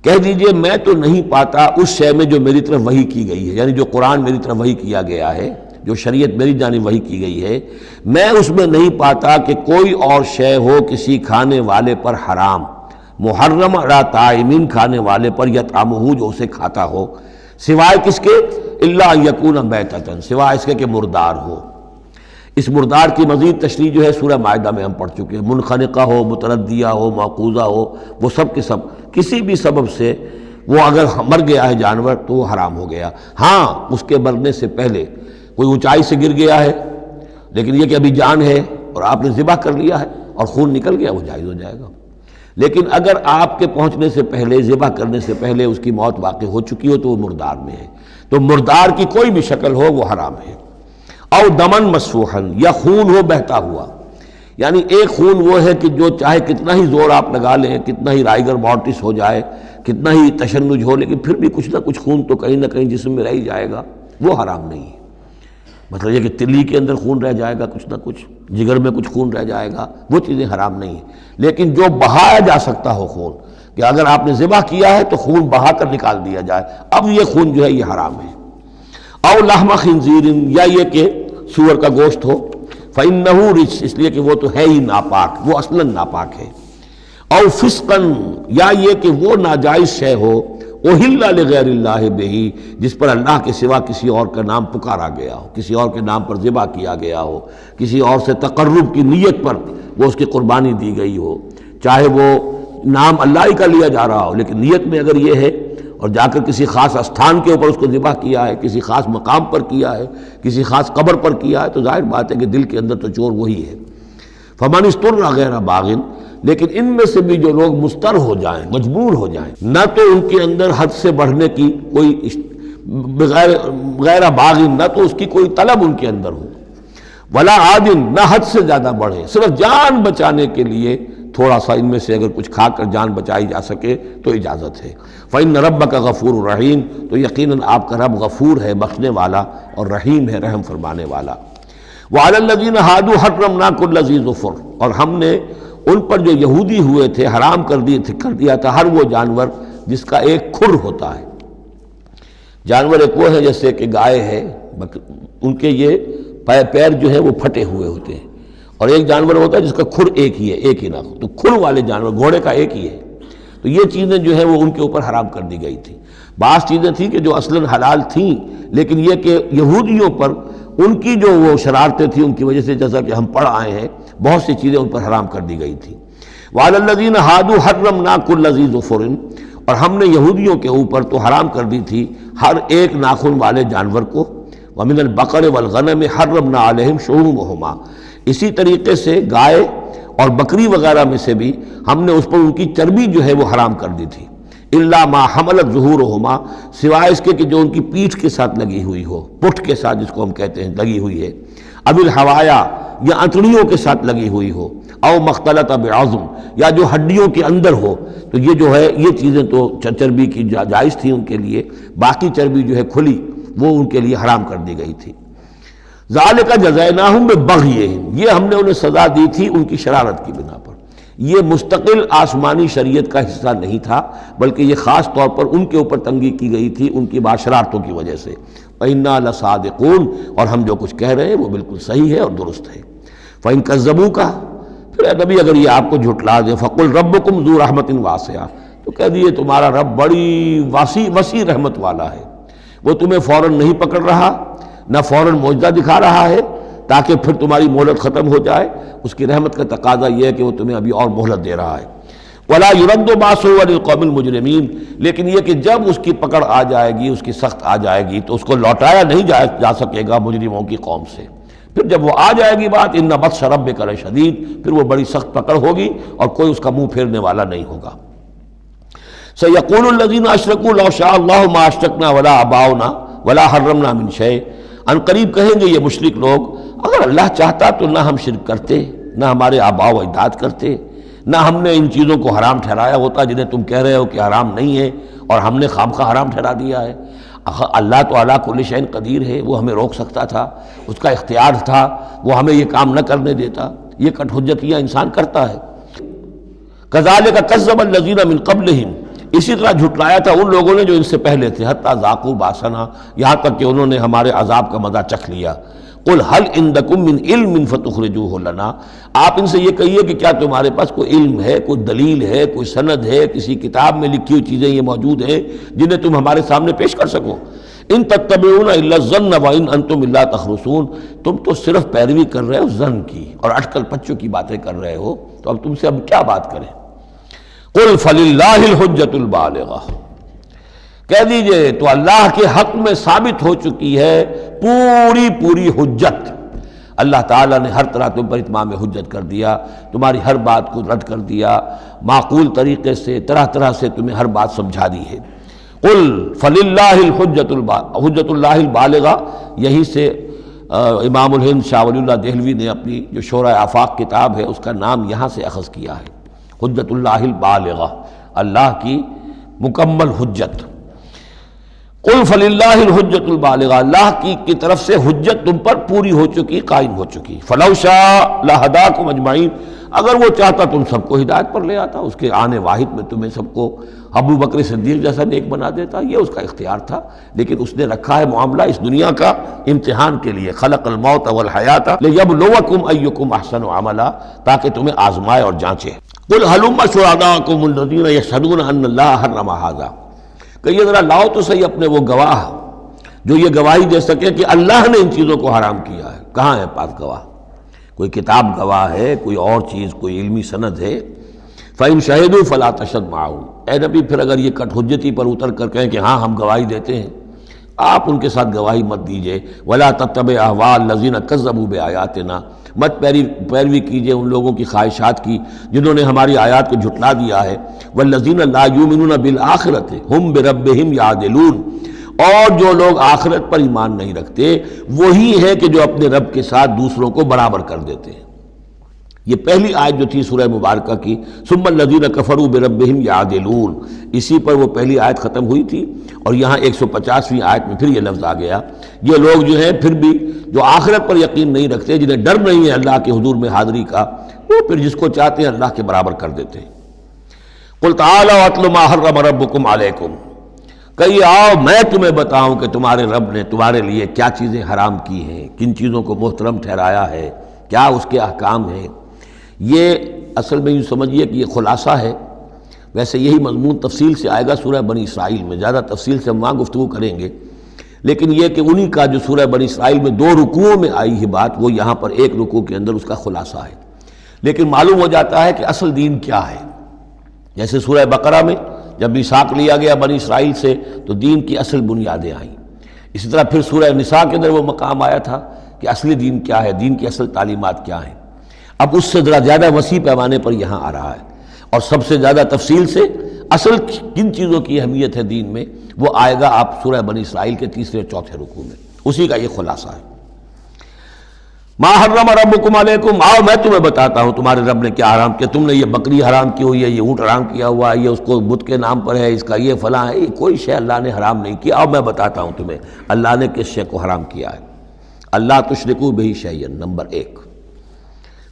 کہہ دیجئے میں تو نہیں پاتا اس شے میں جو میری طرف وحی کی گئی ہے، یعنی جو قرآن میری طرف وحی کیا گیا ہے، جو شریعت میری جانب وحی کی گئی ہے، میں اس میں نہیں پاتا کہ کوئی اور شے ہو کسی کھانے والے پر حرام، محرم علی طاعم، کھانے والے پر، یطعمہ، جو اسے کھاتا ہو، سوائے کس کے؟ الا ان یکون میتۃ، سوائے اس کے کہ مردار ہو۔ اس مردار کی مزید تشریح جو ہے سورہ مائدہ میں ہم پڑھ چکے ہیں، منخنقہ ہو، متردیہ ہو، موقوذہ ہو، وہ سب کے سب کسی بھی سبب سے وہ اگر مر گیا ہے جانور تو وہ حرام ہو گیا۔ ہاں اس کے مرنے سے پہلے کوئی اونچائی سے گر گیا ہے، لیکن یہ کہ ابھی جان ہے اور آپ نے ذبح کر لیا ہے اور خون نکل گیا، وہ جائز ہو جائے گا۔ لیکن اگر آپ کے پہنچنے سے پہلے، ذبح کرنے سے پہلے اس کی موت واقع ہو چکی ہو تو وہ مردار میں ہے، تو مردار کی کوئی بھی شکل ہو وہ حرام ہے۔ او دمن مسفوحا، یا خون ہو بہتا ہوا، یعنی ایک خون وہ ہے کہ جو چاہے کتنا ہی زور آپ لگا لیں، کتنا ہی رائگر مارٹس ہو جائے، کتنا ہی تشنج ہو، لیکن پھر بھی کچھ نہ کچھ خون تو کہیں نہ کہیں جسم میں رہ ہی جائے گا، وہ حرام نہیں ہے۔ مطلب یہ کہ تلی کے اندر خون رہ جائے گا، کچھ نہ کچھ جگر میں کچھ خون رہ جائے گا، وہ چیزیں حرام نہیں ہیں۔ لیکن جو بہایا جا سکتا ہو خون، کہ اگر آپ نے ذبح کیا ہے تو خون بہا کر نکال دیا جائے، اب یہ خون جو ہے یہ حرام ہے۔ او لحم خنزیر، یا یہ کہ سور کا گوشت ہو، فإنہ رجس، اس لیے کہ وہ تو ہے ہی ناپاک، وہ اصلاً ناپاک ہے۔ او فسقاً، یا یہ کہ وہ ناجائز شے ہو، احل لغیر اللہ بہ، جس پر اللہ کے سوا کسی اور کا نام پکارا گیا ہو، کسی اور کے نام پر ذبح کیا گیا ہو، کسی اور سے تقرب کی نیت پر وہ اس کی قربانی دی گئی ہو، چاہے وہ نام اللہ ہی کا لیا جا رہا ہو، لیکن نیت میں اگر یہ ہے اور جا کر کسی خاص استھان کے اوپر اس کو ذبح کیا ہے، کسی خاص مقام پر کیا ہے، کسی خاص قبر پر کیا ہے، تو ظاہر بات ہے کہ دل کے اندر تو چور وہی ہے۔ فمن استر غیر باغ، لیکن ان میں سے بھی جو لوگ مستر ہو جائیں، مجبور ہو جائیں، نہ تو ان کے اندر حد سے بڑھنے کی کوئی غیر باغ، نہ تو اس کی کوئی طلب ان کے اندر ہو، ولا عادن، نہ حد سے زیادہ بڑھے، صرف جان بچانے کے لیے تھوڑا سا ان میں سے اگر کچھ کھا کر جان بچائی جا سکے تو اجازت ہے۔ فإن ربک غفور رحیم، تو یقیناً آپ کا رب غفور ہے، بخشنے والا، اور رحیم ہے، رحم فرمانے والا۔ وعلی الذین ہادوا حرمنا کل ذی ظفر، اور ہم نے ان پر جو یہودی ہوئے تھے حرام کر دیا تھا ہر وہ جانور جس کا ایک کھر ہوتا ہے۔ جانور ایک وہ ہے جیسے کہ گائے ہے، ان کے یہ پیر جو ہے وہ پھٹے ہوئے ہوتے ہیں، اور ایک جانور ہوتا ہے جس کا کھر ایک ہی ہے، ایک ہی ناخن، تو کھر والے جانور گھوڑے کا ایک ہی ہے، تو یہ چیزیں جو ہیں وہ ان کے اوپر حرام کر دی گئی تھی۔ بعض چیزیں تھیں کہ جو اصلاً حلال تھیں، لیکن یہ کہ یہودیوں پر ان کی جو وہ شرارتیں تھیں ان کی وجہ سے، جیسا کہ ہم پڑھ آئے ہیں، بہت سی چیزیں ان پر حرام کر دی گئی تھیں۔ وعلی الذین ہادوا حرمنا کل ذی ظفر، اور ہم نے یہودیوں کے اوپر تو حرام کر دی تھی ہر ایک ناخن والے جانور کو۔ ومن البقر والغنم حرمنا علیہم شحومہما، اسی طریقے سے گائے اور بکری وغیرہ میں سے بھی ہم نے اس پر ان کی چربی جو ہے وہ حرام کر دی تھی۔ الا ما حملت ظہورہما، سوائے اس کے کہ جو ان کی پیٹھ کے ساتھ لگی ہوئی ہو، پٹھ کے ساتھ جس کو ہم کہتے ہیں لگی ہوئی ہے، اب الحوایا، یا انتڑیوں کے ساتھ لگی ہوئی ہو، او مختلط بعظم، یا جو ہڈیوں کے اندر ہو، تو یہ جو ہے یہ چیزیں تو چربی کی جائز تھی ان کے لیے، باقی چربی جو ہے کھلی وہ ان کے لیے حرام کر دی گئی تھی۔ ذالک جزیناہم ببغیہم، یہ ہم نے انہیں سزا دی تھی ان کی شرارت کی بنا پر۔ یہ مستقل آسمانی شریعت کا حصہ نہیں تھا، بلکہ یہ خاص طور پر ان کے اوپر تنگی کی گئی تھی ان کی شرارتوں کی وجہ سے۔ وَإِنَّا لَصَادِقُونَ، اور ہم جو کچھ کہہ رہے ہیں وہ بالکل صحیح ہے اور درست ہے۔ فَإِن كَذَّبُوكَ، پھر اے نبی اگر یہ آپ کو جھٹلا دے، فَقُلْ رَبُّكُمْ ذُو رَحْمَةٍ وَاسِعَةٍ، تو کہہ دیے تمہارا رب بڑی وسیع رحمت والا ہے، وہ تمہیں فوراً نہیں پکڑ رہا، نہ فوراً معجزہ دکھا رہا ہے تاکہ پھر تمہاری مہلت ختم ہو جائے، اس کی رحمت کا تقاضا یہ ہے کہ وہ تمہیں ابھی اور مہلت دے رہا ہے۔ وَلَا يُرَدُّ بَأْسُهُ عَنِ الْقَوْمِ الْمُجْرِمِينَ، لیکن یہ کہ جب اس کی پکڑ آ جائے گی، اس کی سخت آ جائے گی، تو اس کو لوٹایا نہیں جا سکے گا مجرموں کی قوم سے۔ پھر جب وہ آ جائے گی بات، اِنَّ بَطْشَ رَبِّكَ لَشَدِيدٌ، پھر وہ بڑی سخت پکڑ ہوگی اور کوئی اس کا منہ پھیرنے والا نہیں ہوگا۔ سَيَقُولُ الَّذِينَ أَشْرَكُوا لَوْ شَاءَ اللَّهُ مَا أَشْرَكْنَا وَلَا آبَاؤُنَا وَلَا حَرَّمْنَا مِنْ شَيْءٍ، ان قریب کہیں گے یہ مشرک لوگ، اگر اللہ چاہتا تو نہ ہم شرک کرتے، نہ ہمارے آباء و اجداد کرتے، نہ ہم نے ان چیزوں کو حرام ٹھہرایا ہوتا جنہیں تم کہہ رہے ہو کہ حرام نہیں ہے اور ہم نے خامخواہ حرام ٹھہرا دیا ہے۔ اللہ تو علی کل شیء قدیر ہے، وہ ہمیں روک سکتا تھا، اس کا اختیار تھا، وہ ہمیں یہ کام نہ کرنے دیتا۔ یہ کٹ حجتیاں انسان کرتا ہے۔ کذالک کذب الذین من قبلہم، اسی طرح جھٹلایا تھا ان لوگوں نے جو ان سے پہلے تھے، حتی ذاقوا باسنا، یہاں تک کہ انہوں نے ہمارے عذاب کا مزہ چکھ لیا۔ قل هل عندکم من علم فتخرجوہ لنا، آپ ان سے یہ کہیے کہ کیا تمہارے پاس کوئی علم ہے، کوئی دلیل ہے، کوئی سند ہے، کسی کتاب میں لکھی ہوئی چیزیں یہ موجود ہیں جنہیں تم ہمارے سامنے پیش کر سکو۔ ان تتبعون الا الظن وان انتم الا تخرصون، تم تو صرف پیروی کر رہے ہو ظن کی اور اٹکل پچوں کی باتیں کر رہے ہو، تو اب تم سے اب کیا بات کریں۔ قل فللہ الحجۃ البالغہ، کہہ دیجئے تو اللہ کے حق میں ثابت ہو چکی ہے پوری حجت۔ اللہ تعالیٰ نے ہر طرح تم پر اتمام حجت کر دیا، تمہاری ہر بات کو رد کر دیا، معقول طریقے سے طرح سے تمہیں ہر بات سمجھا دی ہے۔ قل فللہ حجت اللہ البالغہ، یہی سے امام الہند شاہ ولی اللہ دہلوی نے اپنی جو شورۂ آفاق کتاب ہے اس کا نام یہاں سے اخذ کیا ہے، حجت اللہ البالغہ، اللہ کی مکمل حجت۔ قل فللہ الحجت البالغہ، اللہ کی طرف سے حجت تم پر پوری ہو چکی، قائم ہو چکی۔ فلو شاء لہداکم اجمعین، اگر وہ چاہتا تم سب کو ہدایت پر لے آتا، اس کے آنے واحد میں تمہیں سب کو ابو بکر صدیق جیسا نیک بنا دیتا، یہ اس کا اختیار تھا، لیکن اس نے رکھا ہے معاملہ اس دنیا کا امتحان کے لیے۔ خلق الموت والحیات لیبلوکم ایکم احسن عملا، تاکہ تمہیں آزمائے اور جانچے۔ قل ہلم شہداءکم الذین یشہدون ان اللہ حرم ھذا، کہ یہ ذرا لاؤ تو صحیح اپنے وہ گواہ جو یہ گواہی دے سکے کہ اللہ نے ان چیزوں کو حرام کیا ہے۔ کہاں ہے پاس گواہ؟ کوئی کتاب گواہ ہے، کوئی اور چیز، کوئی علمی سند ہے؟ فَإِن شَهِدُوا فَلَا تَشْهَدْ مَعَهُمْ، اے نبی پھر اگر یہ کٹ حجتی پر اتر کر کہیں کہ ہاں ہم گواہی دیتے ہیں، آپ ان کے ساتھ گواہی مت دیجئے۔ وَلَا تَتَّبِعْ أَهْوَاءَ الَّذِينَ كَذَّبُوا بِآيَاتِنَا، مت پیروی کیجئے ان لوگوں کی خواہشات کی جنہوں نے ہماری آیات کو جھٹلا دیا ہے۔ وَالَّذِينَ لَا يُؤْمِنُونَ بِالْآخِرَةِ هُمْ بِرَبِّهِمْ يَعْدِلُونَ، اور جو لوگ آخرت پر ایمان نہیں رکھتے وہی ہے کہ جو اپنے رب کے ساتھ دوسروں کو برابر کر دیتے ہیں۔ یہ پہلی آیت جو تھی سورہ مبارکہ کی ثم الذین کفروا بربہم یعدلون، اسی پر وہ پہلی آیت ختم ہوئی تھی، اور یہاں 150ویں آیت میں پھر یہ لفظ آ گیا۔ یہ لوگ جو ہیں پھر بھی جو آخرت پر یقین نہیں رکھتے، جنہیں ڈر نہیں ہے اللہ کے حضور میں حاضری کا، وہ پھر جس کو چاہتے ہیں اللہ کے برابر کر دیتے ہیں۔ قل تعالوا اتل ما حرم ربکم علیکم، کہیے آؤ میں تمہیں بتاؤں کہ تمہارے رب نے تمہارے لیے کیا چیزیں حرام کی ہیں، کن چیزوں کو محترم ٹھہرایا ہے، کیا اس کے احکام ہیں۔ یہ اصل میں یوں سمجھیے کہ یہ خلاصہ ہے، ویسے یہی مضمون تفصیل سے آئے گا سورہ بنی اسرائیل میں، زیادہ تفصیل سے ہم وہاں گفتگو کریں گے، لیکن یہ کہ انہی کا جو سورہ بنی اسرائیل میں 2 رکوعوں میں آئی ہے بات، وہ یہاں پر 1 رکوع کے اندر اس کا خلاصہ ہے۔ لیکن معلوم ہو جاتا ہے کہ اصل دین کیا ہے۔ جیسے سورہ بقرہ میں جب میثاق لیا گیا بنی اسرائیل سے تو دین کی اصل بنیادیں آئیں، اسی طرح پھر سورہ نساء کے اندر وہ مقام آیا تھا کہ اصلی دین کیا ہے، دین کی اصل تعلیمات کیا ہیں۔ اب اس سے ذرا زیادہ وسیع پیمانے پر یہاں آ رہا ہے، اور سب سے زیادہ تفصیل سے اصل کن چیزوں کی اہمیت ہے دین میں وہ آئے گا آپ سورہ بنی اسرائیل کے 3 اور 4 رکوع میں، اسی کا یہ خلاصہ ہے۔ ما حرم ربکم علیکم، آؤ میں تمہیں بتاتا ہوں تمہارے رب نے کیا حرام کیا۔ تم نے یہ بکری حرام کی ہوئی ہے، یہ اونٹ حرام کیا ہوا ہے، یہ اس کو بت کے نام پر ہے، اس کا یہ فلاں ہے، یہ کوئی شے اللہ نے حرام نہیں کیا۔ آؤ میں بتاتا ہوں تمہیں اللہ نے کس شے کو حرام کیا ہے۔ اللہ تشرکوا بہ شیئا، نمبر 1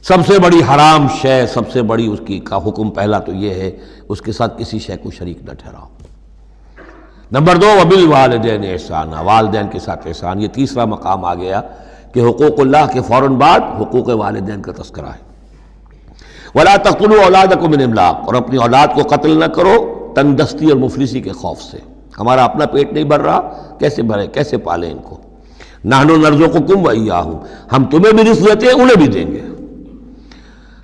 سب سے بڑی حرام شے، سب سے بڑی اس کی کا حکم پہلا تو یہ ہے اس کے ساتھ کسی شے کو شریک نہ ٹھہراؤ۔ نمبر 2 وبالوالدین احسانا، والدین کے ساتھ احسان۔ یہ تیسرا مقام آ گیا کہ حقوق اللہ کے فوراً بعد حقوق والدین کا تذکرہ ہے۔ ولا تقتلوا اولادکم من املاق، اور اپنی اولاد کو قتل نہ کرو تنگ دستی اور مفلسی کے خوف سے۔ ہمارا اپنا پیٹ نہیں بھر رہا، کیسے بھرے، کیسے پالیں ان کو۔ نحن نرزقکم وایاہم، ہم تمہیں بھی رزق دیتے ہیں انہیں بھی دیں گے۔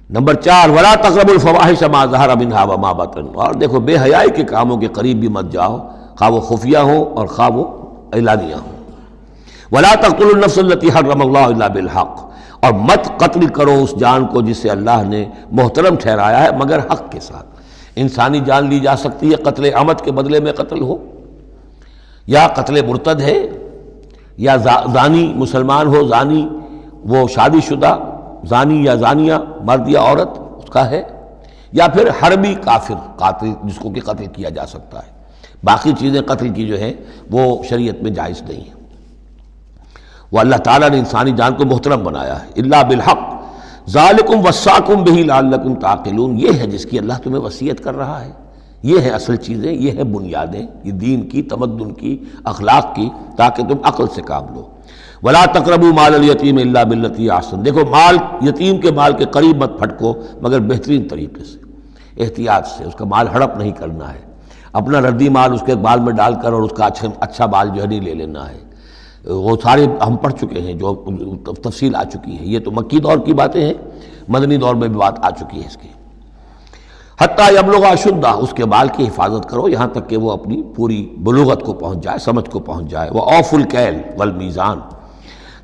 نمبر 4 ولا تقربوا الفواحش ما ظهر منها وما بطن، اور دیکھو بے حیائی کے کاموں کے قریب بھی مت جاؤ، خواہ وہ خفیہ ہوں اور خواہ وہ اعلانیہ ہوں۔ ولا تقتلوا النفس التي حرم الله الا بالحق، اور مت قتل کرو اس جان کو جسے اللہ نے محترم ٹھہرایا ہے مگر حق کے ساتھ۔ انسانی جان لی جا سکتی ہے قتل عمد کے بدلے میں قتل ہو، یا قتل مرتد ہے، یا زانی مسلمان ہو، زانی وہ شادی شدہ زانی یا زانیہ مرد یا عورت اس کا ہے، یا پھر حربی کافر قاتل جس کو کہ قتل کیا جا سکتا ہے۔ باقی چیزیں قتل کی جو ہیں وہ شریعت میں جائز نہیں ہیں۔ وہ اللہ تعالیٰ نے انسانی جان کو محترم بنایا ہے۔ الا بالحق ذالکم وصاکم بہ لعلکم تعقلون، یہ ہے جس کی اللہ تمہیں وصیت کر رہا ہے۔ یہ ہے اصل چیزیں، یہ ہے بنیادیں، یہ دین کی، تمدن کی، اخلاق کی، تاکہ تم عقل سے کام لو۔ ولا تقربوا مال الیتیم الا بالتی احسن، دیکھو مال یتیم کے مال کے قریب مت پھٹکو مگر بہترین طریقے سے، احتیاط سے، اس کا مال ہڑپ نہیں کرنا ہے، اپنا ردی مال اس کے بال میں ڈال کر اور اس کا اچھا مال جو ہے نہیں لے لینا ہے۔ وہ سارے ہم پڑھ چکے ہیں، جو تفصیل آ چکی ہے، یہ تو مکی دور کی باتیں ہیں، مدنی دور میں بھی بات آ چکی ہے اس کی۔ حتیٰ یبلغ اشدہ، اس کے بال کی حفاظت کرو یہاں تک کہ وہ اپنی پوری بلوغت کو پہنچ جائے، سمجھ کو پہنچ جائے۔ وَأَوْفُوا الْكَيْلَ وَالْمِيزَانَ،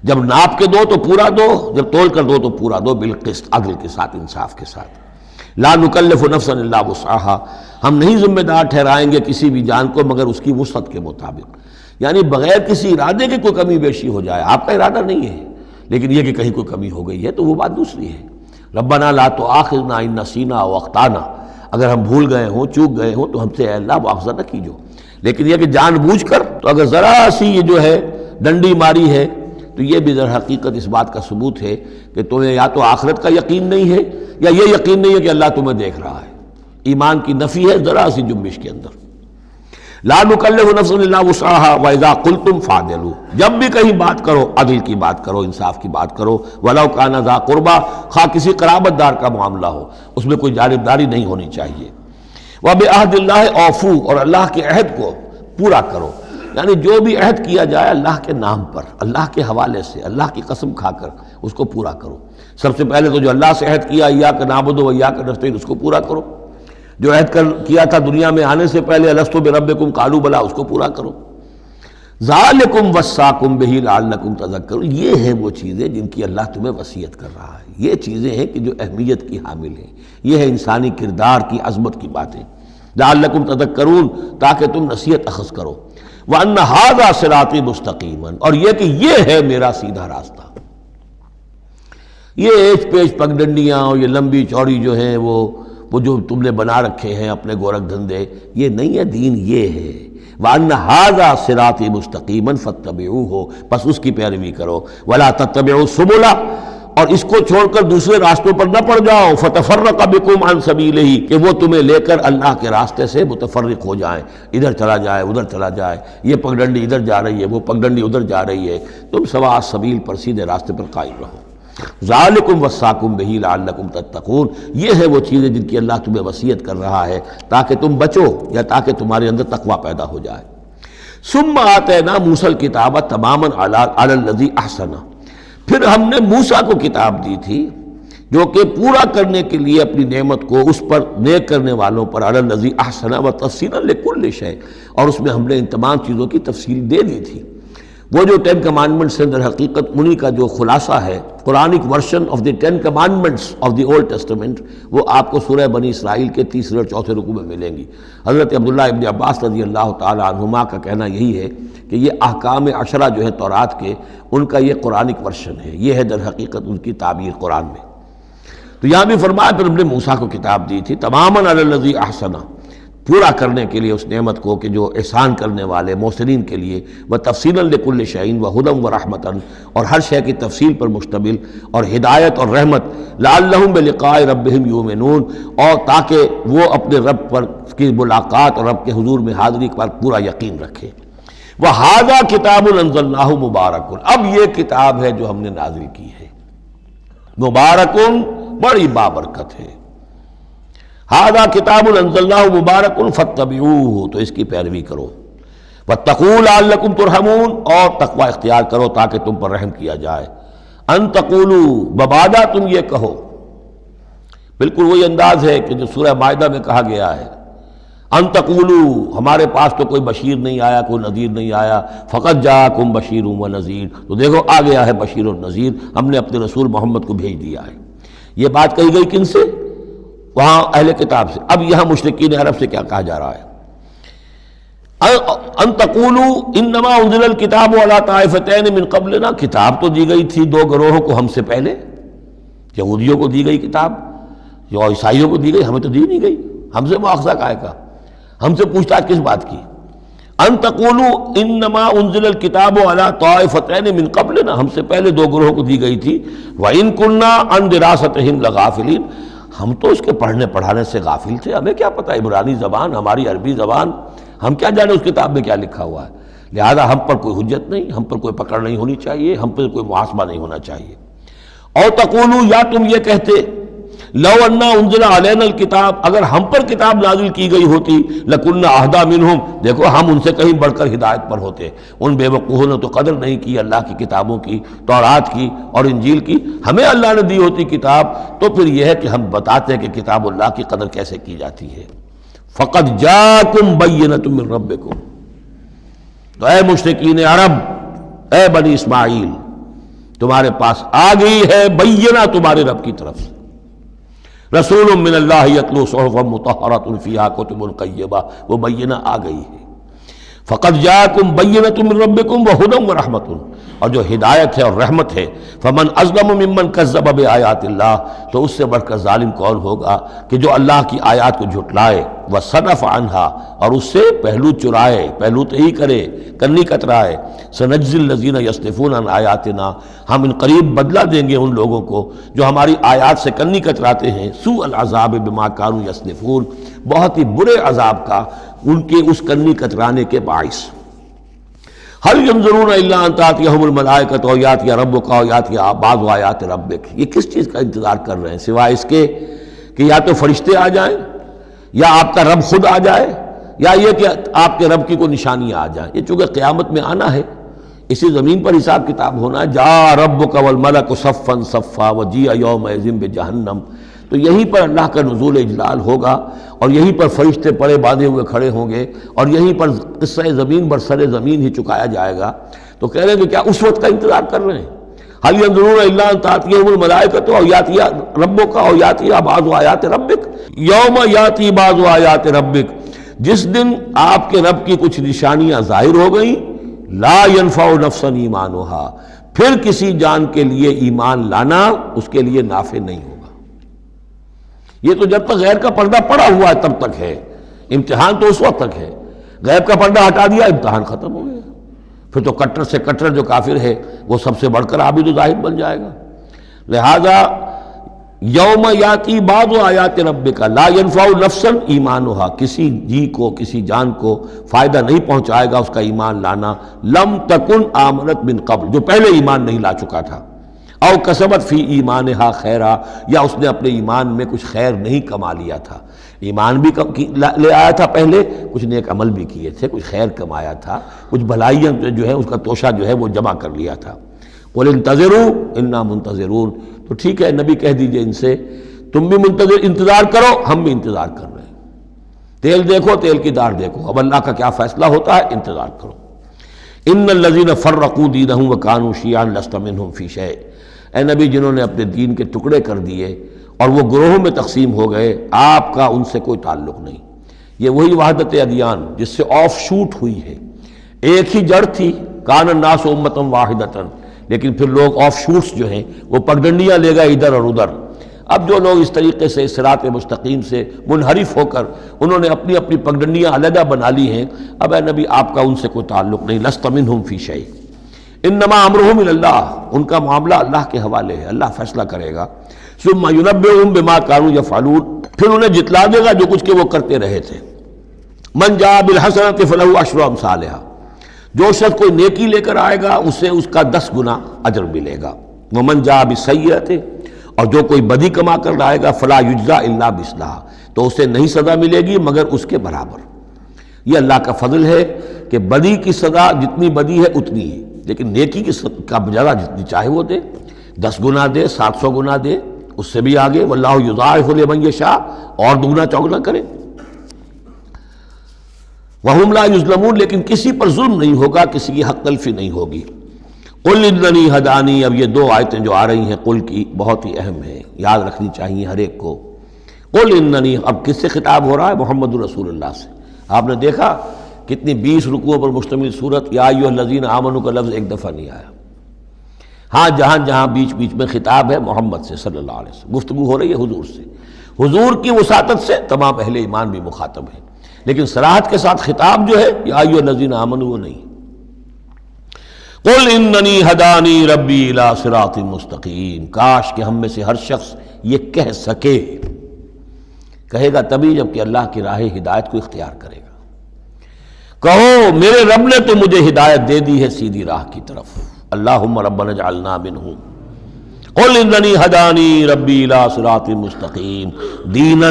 جب ناپ کے دو تو پورا دو، جب تول کر دو تو پورا دو، بالقسط، عدل کے ساتھ، انصاف کے ساتھ۔ لا نکلف نفسا الا وسعها، ہم نہیں ذمہ دار ٹھہرائیں گے کسی بھی جان کو مگر اس کی وسعت کے مطابق، یعنی بغیر کسی ارادے کے کوئی کمی بیشی ہو جائے، آپ کا ارادہ نہیں ہے لیکن یہ کہ کہیں کوئی کمی ہو گئی ہے تو وہ بات دوسری ہے۔ ربنا لا تؤاخذنا ان نسینا او اخطانا، اگر ہم بھول گئے ہوں، چوک گئے ہوں تو ہم سے اے اللہ مؤاخذہ نہ کیجو، لیکن یہ کہ جان بوجھ کر، تو اگر ذرا سی یہ جو ہے ڈنڈی ماری ہے تو یہ بھی در حقیقت اس بات کا ثبوت ہے کہ تمہیں یا تو آخرت کا یقین نہیں ہے یا یہ یقین نہیں ہے کہ اللہ تمہیں دیکھ رہا ہے۔ ایمان کی نفی ہے ذرا سی جنبش کے اندر۔ لا نکلف نفسا الا وسعها واذا قلتم فاعدلوا، جب بھی کہیں بات کرو عدل کی بات کرو، انصاف کی بات کرو، ولو کان ذا قربا، خواہ کسی قرابت دار کا معاملہ ہو، اس میں کوئی جانبداری نہیں ہونی چاہیے۔ وبعہد اللہ اوفوا، اور اللہ کے عہد کو پورا کرو، یعنی جو بھی عہد کیا جائے اللہ کے نام پر، اللہ کے حوالے سے، اللہ کی قسم کھا کر اس کو پورا کرو۔ سب سے پہلے تو جو اللہ سے عہد کیا ایاک نعبد و ایاک نستعین، اس کو پورا کرو۔ جو عہد کیا تھا دنیا میں آنے سے پہلے الستو بربکم قالوا بلا، اس کو پورا کرو۔ ذالکم وصاکم بہ لعلکم تذکرون، یہ ہیں وہ چیزیں جن کی اللہ تمہیں وصیت کر رہا ہے۔ یہ چیزیں ہیں کہ جو اہمیت کی حامل ہیں، یہ ہے انسانی کردار کی عظمت کی باتیں۔ لعلکم تذکرون، تاکہ تم نصیحت اخذ کرو۔ وَأَنَّ هَذَا صِرَاطِي مُسْتَقِيمًا، اور یہ کہ یہ ہے میرا سیدھا راستہ۔ یہ ایج پیچ پگڈنڈیاں اور یہ لمبی چوڑی جو ہیں وہ جو تم نے بنا رکھے ہیں اپنے گورکھ دھندے، یہ نہیں ہے دین، یہ ہے وَأَنَّ هَذَا صِرَاطِي مُسْتَقِيمًا فَاتَّبِعُوهُ، بس اس کی پیروی کرو۔ وَلَا تَتَّبِعُوا السُّبُلَ، اور اس کو چھوڑ کر دوسرے راستوں پر نہ پڑ جاؤ، فَتَفَرَّقَ بِكُمْ عَنْ سَبِيلِهِ، کہ وہ تمہیں لے کر اللہ کے راستے سے متفرق ہو جائیں، ادھر چلا جائے ادھر چلا جائے، یہ پگڈنڈی ادھر جا رہی ہے وہ پگڈنڈی ادھر جا رہی ہے، تم سواء السبیل پر سیدھے راستے پر قائم رہو۔ ذالکم وصاکم بہ لعلکم تتقون، یہ ہے وہ چیزیں جن کی اللہ تمہیں وصیت کر رہا ہے تاکہ تم بچو یا تاکہ تمہارے اندر تقویٰ پیدا ہو جائے۔ ثم آتینا موسیٰ الکتاب تماما علی الذی احسن، پھر ہم نے موسیٰ کو کتاب دی تھی جو کہ پورا کرنے کے لیے اپنی نعمت کو اس پر نیک کرنے والوں پر، علی الذی احسن وتفصیلا لکل شیء، اور اس میں ہم نے ان تمام چیزوں کی تفصیل دے دی تھی۔ وہ جو 10 کمانڈمنٹس ہیں در حقیقت انہی کا جو خلاصہ ہے، Quranic version of the 10 commandments of the old testament, وہ آپ کو سورہ بنی اسرائیل کے 3 اور 4 رکوع میں ملیں گی۔ حضرت عبداللہ ابن عباس رضی اللہ تعالی عنہما کا کہنا یہی ہے کہ یہ احکام عشرہ جو ہے تورات کے، ان کا یہ قرآنک ورشن ہے، یہ ہے در حقیقت ان کی تعبیر قرآن میں۔ تو یہاں بھی فرمایا پھر ہم نے موسیٰ کو کتاب دی تھی تماما علی الذی احسن، پورا کرنے کے لیے اس نعمت کو کہ جو احسان کرنے والے محسنین کے لیے، وتفصیلا لکل شیء وہدی ورحمۃ، اور ہر شے کی تفصیل پر مشتمل اور ہدایت اور رحمت، لعلہم بلقاء ربہم یؤمنون، اور تاکہ وہ اپنے رب پر کی ملاقات اور رب کے حضور میں حاضری پر پورا یقین رکھے۔ وَهَذَا كِتَابٌ أَنزَلْنَاهُ مُبَارَكٌ، اب یہ کتاب ہے جو ہم نے نازل کی ہے، مبارکن بڑی بابرکت ہے۔ ھذا کتاب انزلناہ مبارک فاتبعوہ، تو اس کی پیروی کرو۔ واتقوا لعلکم ترحمون، اور تقوی اختیار کرو تاکہ تم پر رحم کیا جائے۔ ان تقولوا، ببادا تم یہ کہو، بالکل وہی انداز ہے کہ جو سورہ مائدہ میں کہا گیا ہے، ان تقولوا، ہمارے پاس تو کوئی بشیر نہیں آیا، کوئی نذیر نہیں آیا، فقط جاءکم بشیر و نذیر، تو دیکھو آ گیا ہے بشیر اور نذیر، ہم نے اپنے رسول محمد کو بھیج دیا ہے۔ یہ بات کہی گئی کن سے؟ وہاں اہل کتاب سے۔ اب یہاں مشرکین عرب سے کیا کہا جا رہا ہے؟ ان تقولوا انما انزل الکتاب علی طائفتین من قبلنا، کتاب تو دی گئی تھی 2 گروہوں کو ہم سے پہلے، یہودیوں کو دی گئی کتاب، جو عیسائیوں کو دی گئی، ہمیں تو دی نہیں گئی، ہم سے مواخذہ کائے کا، ہم سے پوچھتا کس بات کی؟ ان تقولوا انما انزل الکتاب علی طائفتین من قبلنا، ہم سے پہلے 2 گروہوں کو دی گئی تھی، وان كنا عن دراستہم لغافلین، ہم تو اس کے پڑھنے پڑھانے سے غافل تھے، ہمیں کیا پتہ عبرانی زبان، ہماری عربی زبان، ہم کیا جانے اس کتاب میں کیا لکھا ہوا ہے، لہذا ہم پر کوئی حجت نہیں، ہم پر کوئی پکڑ نہیں ہونی چاہیے، ہم پر کوئی محاسبہ نہیں ہونا چاہیے۔ اور تقولوا، یا تم یہ کہتے، لو انا انزل علینا الکتاب، اگر ہم پر کتاب نازل کی گئی ہوتی، لکنا اہدی منہم، دیکھو ہم ان سے کہیں بڑھ کر ہدایت پر ہوتے، ان بے وقوفوں نے تو قدر نہیں کی اللہ کی کتابوں کی، تورات کی اور انجیل کی، ہمیں اللہ نے دی ہوتی کتاب تو پھر یہ ہے کہ ہم بتاتے ہیں کہ کتاب اللہ کی قدر کیسے کی جاتی ہے۔ فقد جاءکم بینۃ من ربکم، تو اے مشرکین عرب، اے بنی اسماعیل، تمہارے پاس آ گئی ہے بینہ تمہارے رب کی طرف سے، رسول من اللہ یتلو صحفا مطہرۃ فیہا کتب قیمہ، وہ بینہ آ گئی ہے۔ فقد جاءکم بینۃ من ربکم وہدی ورحمۃ، اور جو ہدایت ہے اور رحمت ہے، فمن اظلم ممن کذب بآیات اللہ، تو اس سے بڑھ کر ظالم کون ہوگا کہ جو اللہ کی آیات کو جھٹلائے، وصدف عنہا، اور اس سے پہلو چرائے، پہلو تہی کرے، کنی کترائے۔ سنجزی الذین یصدفون عن آیاتنا، ہم ان قریب بدلہ دیں گے ان لوگوں کو جو ہماری آیات سے کنی کتراتے ہیں، سوء العذاب بما کانوا یصدفون، بہت ہی برے عذاب کا ان کے اس کنی کترانے کے باعث۔ هل ينظرون الا ان تاتيهم الملائکۃ او یاتی ربک او یاتی بعض آیات ربک، یہ کس چیز کا انتظار کر رہے ہیں سوائے اس کے کہ یا تو فرشتے آ جائیں، یا آپ کا رب خود آ جائے، یا یہ کہ آپ کے رب کی کوئی نشانیاں آ جائیں۔ یہ چونکہ قیامت میں آنا ہے، اسی زمین پر حساب کتاب ہونا ہے۔ جاء ربک والملک صفا صفا وجیء یومئذ بجہنم، تو یہیں پر اللہ کا نزول اجلال ہوگا، اور یہیں پر فرشتے پڑے باندھے ہوئے کھڑے ہوں گے، اور یہیں پر قصہ زمین بر سر زمین ہی چکایا جائے گا۔ تو کہہ رہے ہیں کہ کیا اس وقت کا انتظار کر رہے ہیں؟ هل ينظرون الا ان تاتيهم الملائكة او ياتي ربك او ياتي بعض آیات ربك یوم یاتی بعض آیات ربک، جس دن آپ کے رب کی کچھ نشانیاں ظاہر ہو گئیں، لا ينفع نفسا ایمانها، پھر کسی جان کے لیے ایمان لانا اس کے لیے نافع نہیں ہوگا۔ یہ تو جب تک غیر کا پردہ پڑا ہوا ہے تب تک ہے، امتحان تو اس وقت تک ہے، غیب کا پردہ ہٹا دیا امتحان ختم ہو گیا، پھر تو کٹر سے کٹر جو کافر ہے وہ سب سے بڑھ کر عابد و زاہد بن جائے گا۔ لہذا یوم یاتی بعض آیات ربک لا ينفع نفسا ایمانها، کسی جی کو کسی جان کو فائدہ نہیں پہنچائے گا اس کا ایمان لانا، لم تکن آمنت من قبل، جو پہلے ایمان نہیں لا چکا تھا، او کسبت فی ایمانها خیرا، یا اس نے اپنے ایمان میں کچھ خیر نہیں کما لیا تھا، ایمان بھی لے آیا تھا پہلے، کچھ نیک عمل بھی کیے تھے، کچھ خیر کمایا تھا، کچھ بھلائیاں جو ہے اس کا توشہ جو ہے وہ جمع کر لیا تھا۔ قل انتظروا انا منتظرون، تو ٹھیک ہے نبی کہہ دیجئے ان سے تم بھی انتظار کرو، ہم بھی انتظار کر رہے ہیں، تیل دیکھو تیل کی دار دیکھو، اب اللہ کا کیا فیصلہ ہوتا ہے انتظار کرو۔ ان الذین فرقوا دینہم وکانوا شیعا لست منہم فی شیء، اے نبی جنہوں نے اپنے دین کے ٹکڑے کر دیے اور وہ گروہوں میں تقسیم ہو گئے، آپ کا ان سے کوئی تعلق نہیں۔ یہ وہی وحدت ادیان جس سے آف شوٹ ہوئی ہے، ایک ہی جڑ تھی، کان الناس امۃ واحدۃ، لیکن پھر لوگ آف شوٹس جو ہیں وہ پگڈنڈیاں لے گئے ادھر اور ادھر۔ اب جو لوگ اس طریقے سے صراط مستقیم سے منحرف ہو کر انہوں نے اپنی اپنی پگڈنڈیاں علیحدہ بنا لی ہیں، اب اے نبی آپ کا ان سے کوئی تعلق نہیں، لست منہم فی شیء، انما امرہم الی اللہ، ان کا معاملہ اللہ کے حوالے ہے، اللہ فیصلہ کرے گا۔ ثم ینبئہم بما کانوا یفعلون، پھر انہیں جتلا دے گا جو کچھ کہ وہ کرتے رہے تھے۔ من جاء بالحسنۃ فلہ عشر امثالھا، جو شخص کوئی نیکی لے کر آئے گا اسے اس کا 10 گنا اجر ملے گا۔ ومن جاء بالسیئۃ، اور جو کوئی بدی کما کر لائے گا فلا یجزا الا مثلھا، تو اسے نہیں سزا ملے گی مگر اس کے برابر۔ یہ اللہ کا فضل ہے کہ بدی کی سزا جتنی بدی ہے اتنی ہے، لیکن نیکی کی کا بجا جتنی چاہے وہ دے، 10 گنا دے، 700 گنا دے، اس سے بھی آگے، واللہ یضاعف لمن یشاء، اور دگنا چوگنا کرے۔ وہم لا یظلمون، لیکن کسی پر ظلم نہیں ہوگا، کسی کی حق تلفی نہیں ہوگی۔ قل اننی ہدانی، اب یہ 2 آیتیں جو آ رہی ہیں قل کی بہت ہی اہم ہیں، یاد رکھنی چاہیے ہر ایک کو۔ قل اننی، اب کس سے خطاب ہو رہا ہے؟ محمد رسول اللہ سے۔ آپ نے دیکھا کتنی 20 رکوعوں پر مشتمل صورت، یا ایھا الذین آمنوا کا لفظ ایک دفعہ نہیں آیا۔ ہاں جہاں جہاں بیچ بیچ میں خطاب ہے محمد سے صلی اللہ علیہ وسلم، گفتگو ہو رہی ہے حضور سے، حضور کی وساطت سے تمام اہل ایمان بھی مخاطب ہیں، لیکن صراحت کے ساتھ خطاب جو ہے یا ایھا الذین آمنوا وہ نہیں۔ قل اننی ہدانی ربی الی صراط مستقیم، کاش کہ ہم میں سے ہر شخص یہ کہہ سکے، کہے گا تبھی جب کہ اللہ کی راہ ہدایت کو اختیار کرے گا۔ کہو میرے رب نے تو مجھے ہدایت دے دی ہے سیدھی راہ کی طرف، اللہم ربنا اجعلنا منہم۔ قل اننی ہدانی ربی الی صراط مستقیم دینا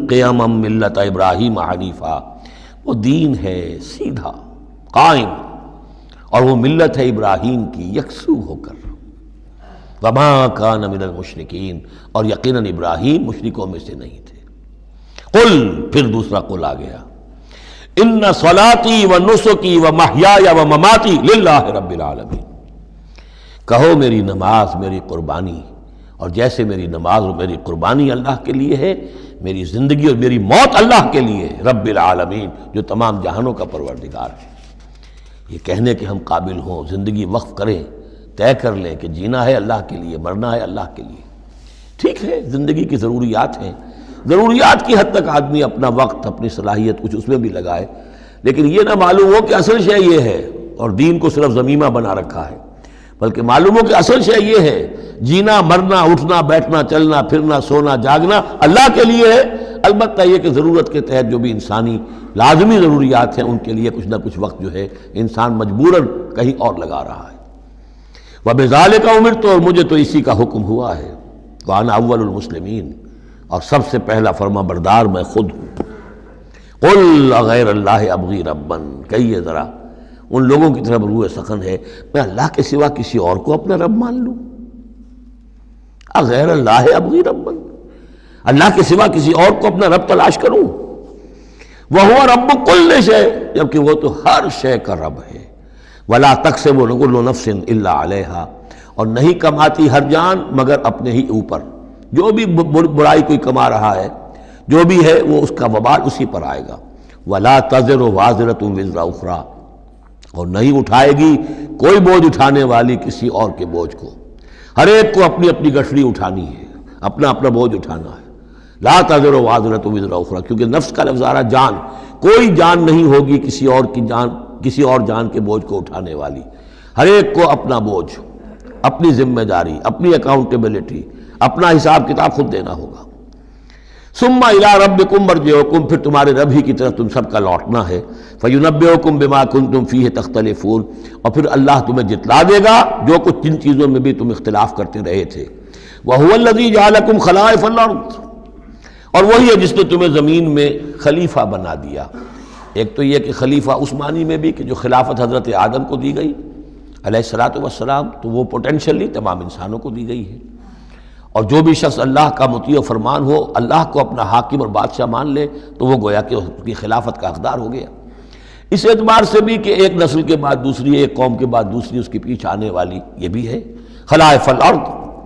قیما ملت ابراہیم حنیفا، وہ دین ہے سیدھا قائم، اور وہ ملت ہے ابراہیم کی یکسو ہو کر، وما کان من المشرکین، اور یقیناً ابراہیم مشرکوں میں سے نہیں تھے۔ قل، پھر دوسرا قل آ گیا، ان صلاتی و نسکی و محیای و مماتی للہ رب العالمین، کہو میری نماز میری قربانی، اور جیسے میری نماز اور میری قربانی اللہ کے لیے ہے، میری زندگی اور میری موت اللہ کے لیے ہے، رب العالمین جو تمام جہانوں کا پروردگار ہے۔ یہ کہنے کے ہم قابل ہوں، زندگی وقف کریں، طے کر لیں کہ جینا ہے اللہ کے لیے، مرنا ہے اللہ کے لیے۔ ٹھیک ہے زندگی کی ضروریات ہیں، ضروریات کی حد تک آدمی اپنا وقت اپنی صلاحیت کچھ اس میں بھی لگائے، لیکن یہ نہ معلوم ہو کہ اصل شے یہ ہے اور دین کو صرف ضمیمہ بنا رکھا ہے، بلکہ معلوم ہو کہ اصل شے یہ ہے، جینا مرنا اٹھنا بیٹھنا چلنا پھرنا سونا جاگنا اللہ کے لیے ہے۔ البتہ یہ کہ ضرورت کے تحت جو بھی انسانی لازمی ضروریات ہیں ان کے لیے کچھ نہ کچھ وقت جو ہے انسان مجبوراً کہیں اور لگا رہا ہے۔ وَبِذَالِكَ أُمِرْتُ، اور مجھے تو اسی کا حکم ہوا ہے، وَأَنَا أَوَّلُ الْمُسْلِمِينَ، اور سب سے پہلا فرما بردار میں خود ہوں۔ قُلْ أَغَيْرَ اللَّهِ أَبْغِي رَبًّا، کہیے ذرا ان لوگوں کی طرف روح سخن ہے، میں اللہ کے سوا کسی اور کو اپنا رب مان لوں؟ غیر اللہ ابغی ربا، اللہ کے سوا کسی اور کو اپنا رب تلاش کروں؟ وَهُوَ رَبُّ كُلِّ شَيْءٍ، جبکہ وہ تو ہر شے کا رب ہے۔ وَلَا تَكْسِبُ كُلُّ نَفْسٍ إِلَّا عَلَيْهَا، اور نہیں کماتی ہر جان مگر اپنے ہی اوپر، جو بھی برائی کوئی کما رہا ہے جو بھی ہے وہ اس کا وبال اسی پر آئے گا۔ وَلَا تَزِرُ وَازِرَةٌ وِزْرَ أُخْرَىٰ، اور نہیں اٹھائے گی کوئی بوجھ اٹھانے والی کسی اور کے بوجھ کو، ہر ایک کو اپنی اپنی گٹھڑی اٹھانی ہے، اپنا اپنا بوجھ اٹھانا ہے۔ لا تزر وازرۃ وزر اخری، کیونکہ نفس کا لفظ آ رہا جان، کوئی جان نہیں ہوگی کسی اور جان کے بوجھ کو اٹھانے والی، ہر ایک کو اپنا بوجھ، اپنی ذمہ داری، اپنی اکاؤنٹیبلٹی، اپنا حساب کتاب خود دینا ہوگا۔ ثم الی ربکم مرجعکم، پھر تمہارے رب ہی کی طرف تم سب کا لوٹنا ہے۔ فینبئکم بما کنتم فیہ تختلفون، اور پھر اللہ تمہیں جتلا دے گا جو کچھ جن چیزوں میں بھی تم اختلاف کرتے رہے تھے۔ وہو الذی جعلکم خلائف الارض، اور وہی ہے جس نے تمہیں زمین میں خلیفہ بنا دیا۔ ایک تو یہ کہ خلیفہ اس معنی میں بھی کہ جو خلافت حضرت آدم کو دی گئی علیہ الصلوۃ والسلام، تو وہ پوٹینشلی تمام انسانوں کو دی گئی ہے، اور جو بھی شخص اللہ کا مطیع و فرمان ہو، اللہ کو اپنا حاکم اور بادشاہ مان لے، تو وہ گویا کہ اس کی خلافت کا حقدار ہو گیا۔ اس اعتبار سے بھی کہ ایک نسل کے بعد دوسری، ایک قوم کے بعد دوسری اس کے پیچھے آنے والی، یہ بھی ہے خلائف الارض۔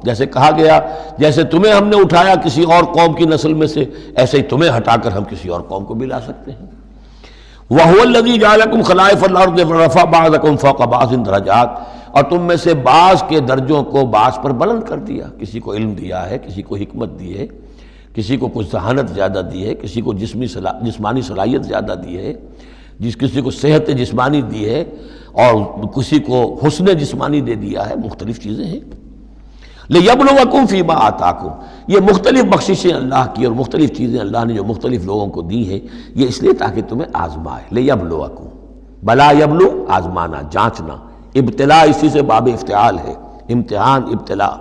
جیسے کہا گیا جیسے تمہیں ہم نے اٹھایا کسی اور قوم کی نسل میں سے، ایسے ہی تمہیں ہٹا کر ہم کسی اور قوم کو بھی لا سکتے ہیں۔ وَهُوَ الَّذِي جَعَلَكُمْ خَلَائِفَ الْأَرْضِ وَرَفَعَ بَعْضَكُمْ فَوْقَ بَعْضٍ دَرَجَاتٍ، اور تم میں سے بعض کے درجوں کو بعض پر بلند کر دیا، کسی کو علم دیا ہے، کسی کو حکمت دی ہے، کسی کو کچھ ذہانت زیادہ دی ہے، کسی کو جسمانی صلاحیت زیادہ دی ہے، کسی کو صحت جسمانی دی ہے، اور کسی کو حسن جسمانی دے دیا ہے، مختلف چیزیں ہیں۔ لِيَبْلُوَكُمْ فِي مَا آتَاكُمْ، یہ مختلف بخششیں اللہ کی اور مختلف چیزیں اللہ نے جو مختلف لوگوں کو دی ہیں، یہ اس لیے تاکہ تمہیں آزمائے۔ لِيَبْلُوَكُمْ، بلا یبلو آزمانا، جانچنا، ابتلاء اسی سے باب افتعال ہے، امتحان، ابتلاء۔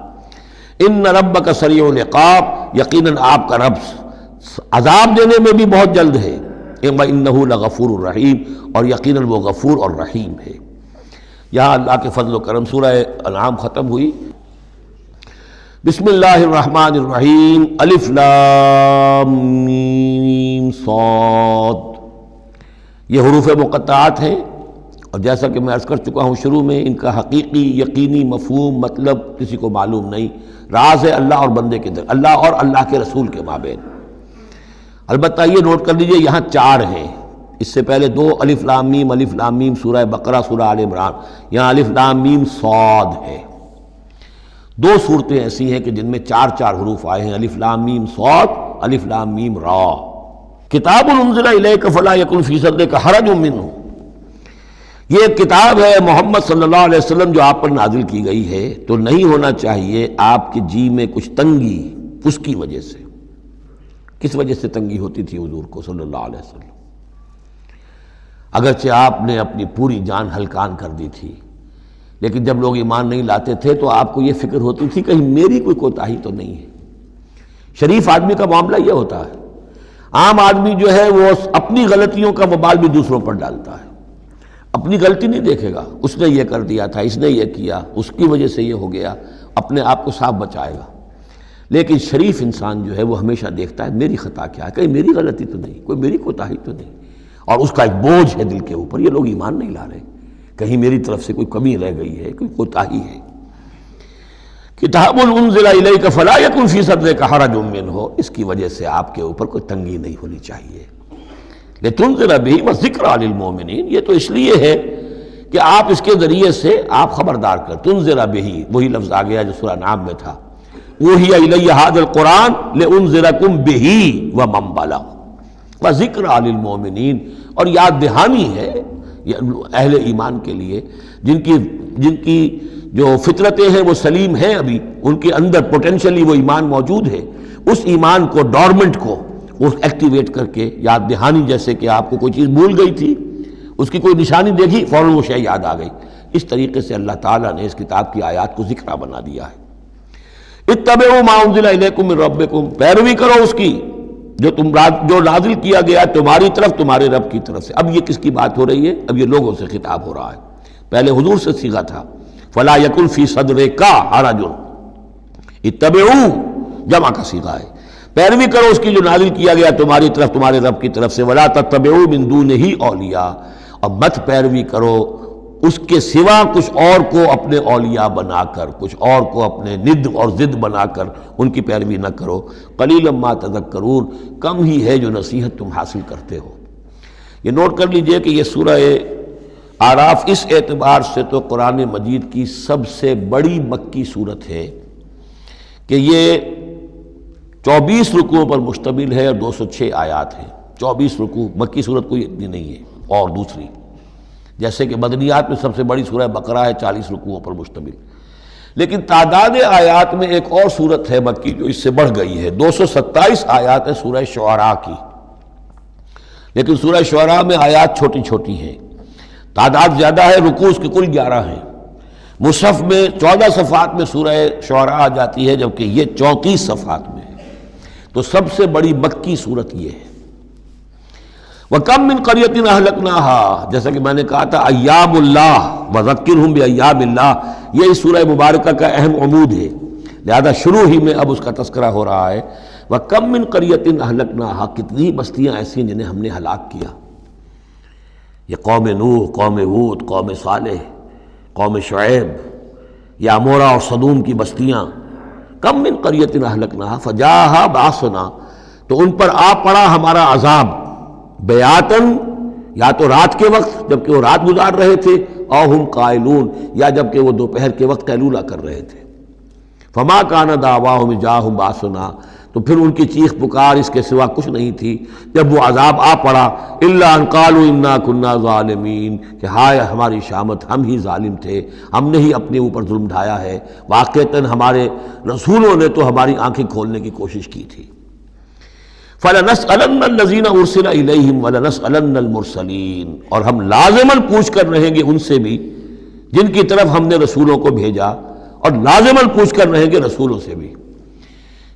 ان ربک سریع العقاب، یقیناً آپ کا رب عذاب دینے میں بھی بہت جلد ہے۔ وَإِنَّهُ لَغَفُورٌ الرحیم، اور یقیناً وہ غفور اور رحیم ہے۔ یہاں اللہ کے فضل و کرم سورہ انعام ختم ہوئی۔ بسم اللہ الرحمن الرحیم، الف لام میم صاد، یہ حروف مقطعات ہیں، اور جیسا کہ میں عرض کر چکا ہوں شروع میں، ان کا حقیقی یقینی مفہوم مطلب کسی کو معلوم نہیں، راز ہے اللہ اور بندے کے در، اللہ اور اللہ کے رسول کے مابین۔ البتہ یہ نوٹ کر لیجئے یہاں 4 ہیں، اس سے پہلے 2 الف لام میم سورہ بقرہ، سورہ آل عمران، یہاں الف لام میم صاد ہے۔ 2 صورتیں ایسی ہیں کہ جن میں 4 حروف آئے ہیں، الف لام میم صاد، الف لام میم را۔ کتاب انزل الیک فلا یکن فی صدرک حرج منہ، یہ ایک کتاب ہے محمد صلی اللہ علیہ وسلم جو آپ پر نازل کی گئی ہے، تو نہیں ہونا چاہیے آپ کے جی میں کچھ تنگی اس کی وجہ سے۔ کس وجہ سے تنگی ہوتی تھی حضور کو صلی اللہ علیہ وسلم؟ اگرچہ آپ نے اپنی پوری جان ہلکان کر دی تھی، لیکن جب لوگ ایمان نہیں لاتے تھے تو آپ کو یہ فکر ہوتی تھی کہیں میری کوئی کوتاہی تو نہیں ہے۔ شریف آدمی کا معاملہ یہ ہوتا ہے، عام آدمی جو ہے وہ اپنی غلطیوں کا وبال بھی دوسروں پر ڈالتا ہے، اپنی غلطی نہیں دیکھے گا، اس نے یہ کر دیا تھا، اس نے یہ کیا، اس کی وجہ سے یہ ہو گیا، اپنے آپ کو صاف بچائے گا۔ لیکن شریف انسان جو ہے وہ ہمیشہ دیکھتا ہے میری خطا کیا ہے، کہیں میری غلطی تو نہیں، کوئی میری کوتاہی تو نہیں، اور اس کا ایک بوجھ ہے دل کے اوپر، یہ لوگ ایمان نہیں لا رہے، کہیں میری طرف سے کوئی کمی رہ گئی ہے، کوئی کوتاہی ہے۔ کتاب انزل الیک فلا یکن فی صدرک حرج منہ، اس کی وجہ سے آپ کے اوپر کوئی تنگی نہیں ہونی چاہیے۔ لتنذر بہ وذکریٰ للمؤمنین، یہ تو اس لیے ہے کہ آپ اس کے ذریعے سے آپ خبردار کر، تنذر بہ، وہی لفظ آ گیا جو سورہ انعام میں تھا، اوحی الی ھذا القرآن لانذرکم بہ ومن بلغ وذکریٰ للمؤمنین، اور یاد دہانی ہے اہل ایمان کے لیے جن کی جو فطرتیں ہیں وہ سلیم ہیں، ابھی ان کے اندر پوٹینشلی وہ ایمان موجود ہے، اس ایمان کو، ڈورمنٹ کو وہ ایکٹیویٹ کر کے یاد دہانی، جیسے کہ آپ کو کوئی چیز بھول گئی تھی، اس کی کوئی نشانی دیکھی فوراً وہ شے یاد آ گئی، اس طریقے سے اللہ تعالیٰ نے اس کتاب کی آیات کو ذکرہ بنا دیا ہے۔ اتبعوا ما انزل الیکم من ربکم، پیروی کرو اس کی جو نازل کیا گیا تمہاری طرف تمہارے رب کی طرف سے. اب یہ کس کی بات ہو رہی ہے؟ اب یہ لوگوں سے خطاب ہو رہا ہے. پہلے حضور سے صیغہ تھا فلا یکن فی صدرک حرج اتبعوا، جمع کا صیغہ ہے. پیروی کرو اس کی جو نازل کیا گیا تمہاری طرف تمہارے رب کی طرف سے. ولا تتبعوا من دونہ اولیاء، اور مت پیروی کرو اس کے سوا کچھ اور کو اپنے اولیاء بنا کر، کچھ اور کو اپنے ند اور ضد بنا کر ان کی پیروی نہ کرو. قلیلا ما تذکرون، کم ہی ہے جو نصیحت تم حاصل کرتے ہو. یہ نوٹ کر لیجئے کہ یہ سورہ اعراف اس اعتبار سے تو قرآن مجید کی سب سے بڑی مکی صورت ہے کہ یہ 24 رکوعوں پر مشتمل ہے اور 206 آیات ہیں. 24 رکوع، مکی صورت کوئی اتنی نہیں ہے. اور دوسری جیسے کہ مدنیات میں سب سے بڑی سورہ بقرہ ہے 40 رکوعوں پر مشتمل، لیکن تعداد آیات میں ایک اور سورت ہے مکی جو اس سے بڑھ گئی ہے. 227 آیات ہے سورہ شعراء کی، لیکن سورہ شعراء میں آیات چھوٹی چھوٹی ہیں، تعداد زیادہ ہے، رکوع اس کے کل 11 ہیں. مصحف میں 14 صفحات میں سورہ شعراء آ جاتی ہے جبکہ یہ 34 صفحات میں ہے. تو سب سے بڑی مکی صورت یہ ہے. وَكَمْ مِنْ قَرْيَةٍ أَهْلَكْنَاهَا، جیسا کہ میں نے کہا تھا ایام اللہ وذکرہم بایام اللہ، یہ اس سورہ مبارکہ کا اہم عمود ہے، لہذا شروع ہی میں اب اس کا تذکرہ ہو رہا ہے. وَكَمْ مِنْ قَرْيَةٍ أَهْلَكْنَاهَا، کتنی بستیاں ایسی جنہیں ہم نے ہلاک کیا. یہ قوم نوح، قوم ہود، قوم صالح، قوم شعیب، یا عمورہ اور صدوم کی بستیاں. کم من قریۃ اہلکناها فجاءها باسنا، تو ان پر آ پڑا ہمارا عذاب، بیاتن، یا تو رات کے وقت جبکہ وہ رات گزار رہے تھے، او ہم قائلون، یا جبکہ وہ دوپہر کے وقت قیلولہ کر رہے تھے. فما کان دعواہم جاءہم باسنا، تو پھر ان کی چیخ پکار اس کے سوا کچھ نہیں تھی جب وہ عذاب آ پڑا، الا ان قالوا انا كنا ظالمین، کہ ہائے ہماری شامت، ہم ہی ظالم تھے، ہم نے ہی اپنے اوپر ظلم ڈھایا ہے. واقعتاً ہمارے رسولوں نے تو ہماری آنکھیں کھولنے کی کوشش کی تھی. فَلَنَسْأَلَنَّ الَّذِينَ أُرْسِلَ إِلَيْهِمْ وَلَنَسْأَلَنَّ الْمُرْسَلِينَ، اور ہم لازماً پوچھ کر رہیں گے ان سے بھی جن کی طرف ہم نے رسولوں کو بھیجا، اور لازماً پوچھ کر رہیں گے رسولوں سے بھی.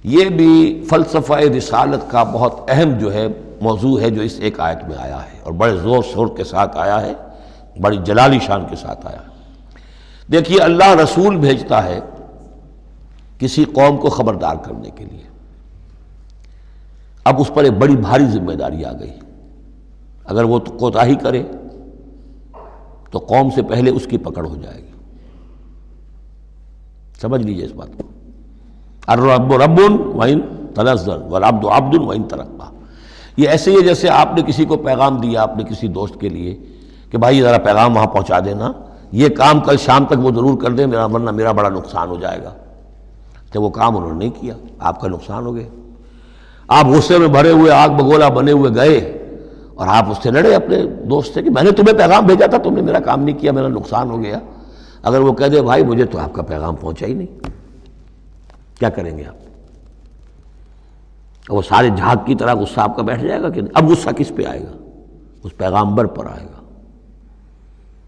یہ بھی فلسفہ رسالت کا بہت اہم جو ہے موضوع ہے جو اس ایک آیت میں آیا ہے، اور بڑے زور شور کے ساتھ آیا ہے، بڑی جلالی شان کے ساتھ آیا ہے. دیکھیے اللہ رسول بھیجتا ہے کسی قوم کو خبردار کرنے کے لیے. اب اس پر ایک بڑی بھاری ذمہ داری آ گئی. اگر وہ کوتاہی کرے تو قوم سے پہلے اس کی پکڑ ہو جائے گی. سمجھ لیجئے اس بات کو. الرب رب وَإِن تنزل والعبد عبد وَإِن ترقى. یہ ایسے ہی ہے جیسے آپ نے کسی کو پیغام دیا اپنے کسی دوست کے لیے کہ بھائی ذرا پیغام وہاں پہنچا دینا، یہ کام کل شام تک وہ ضرور کر دیں، ورنہ میرا بڑا نقصان ہو جائے گا. تو وہ کام انہوں نے نہیں کیا، آپ کا نقصان ہو گیا. آپ غصے میں بھرے ہوئے آگ بگولا بنے ہوئے گئے اور آپ اس سے لڑے اپنے دوست سے کہ میں نے تمہیں پیغام بھیجا تھا، تم نے میرا کام نہیں کیا، میرا نقصان ہو گیا. اگر وہ کہہ دے بھائی مجھے تو آپ کا پیغام پہنچا ہی نہیں، کیا کریں گے آپ؟ وہ سارے جھاگ کی طرح غصہ آپ کا بیٹھ جائے گا کہ اب غصہ کس پہ آئے گا؟ اس پیغامبر پر آئے گا.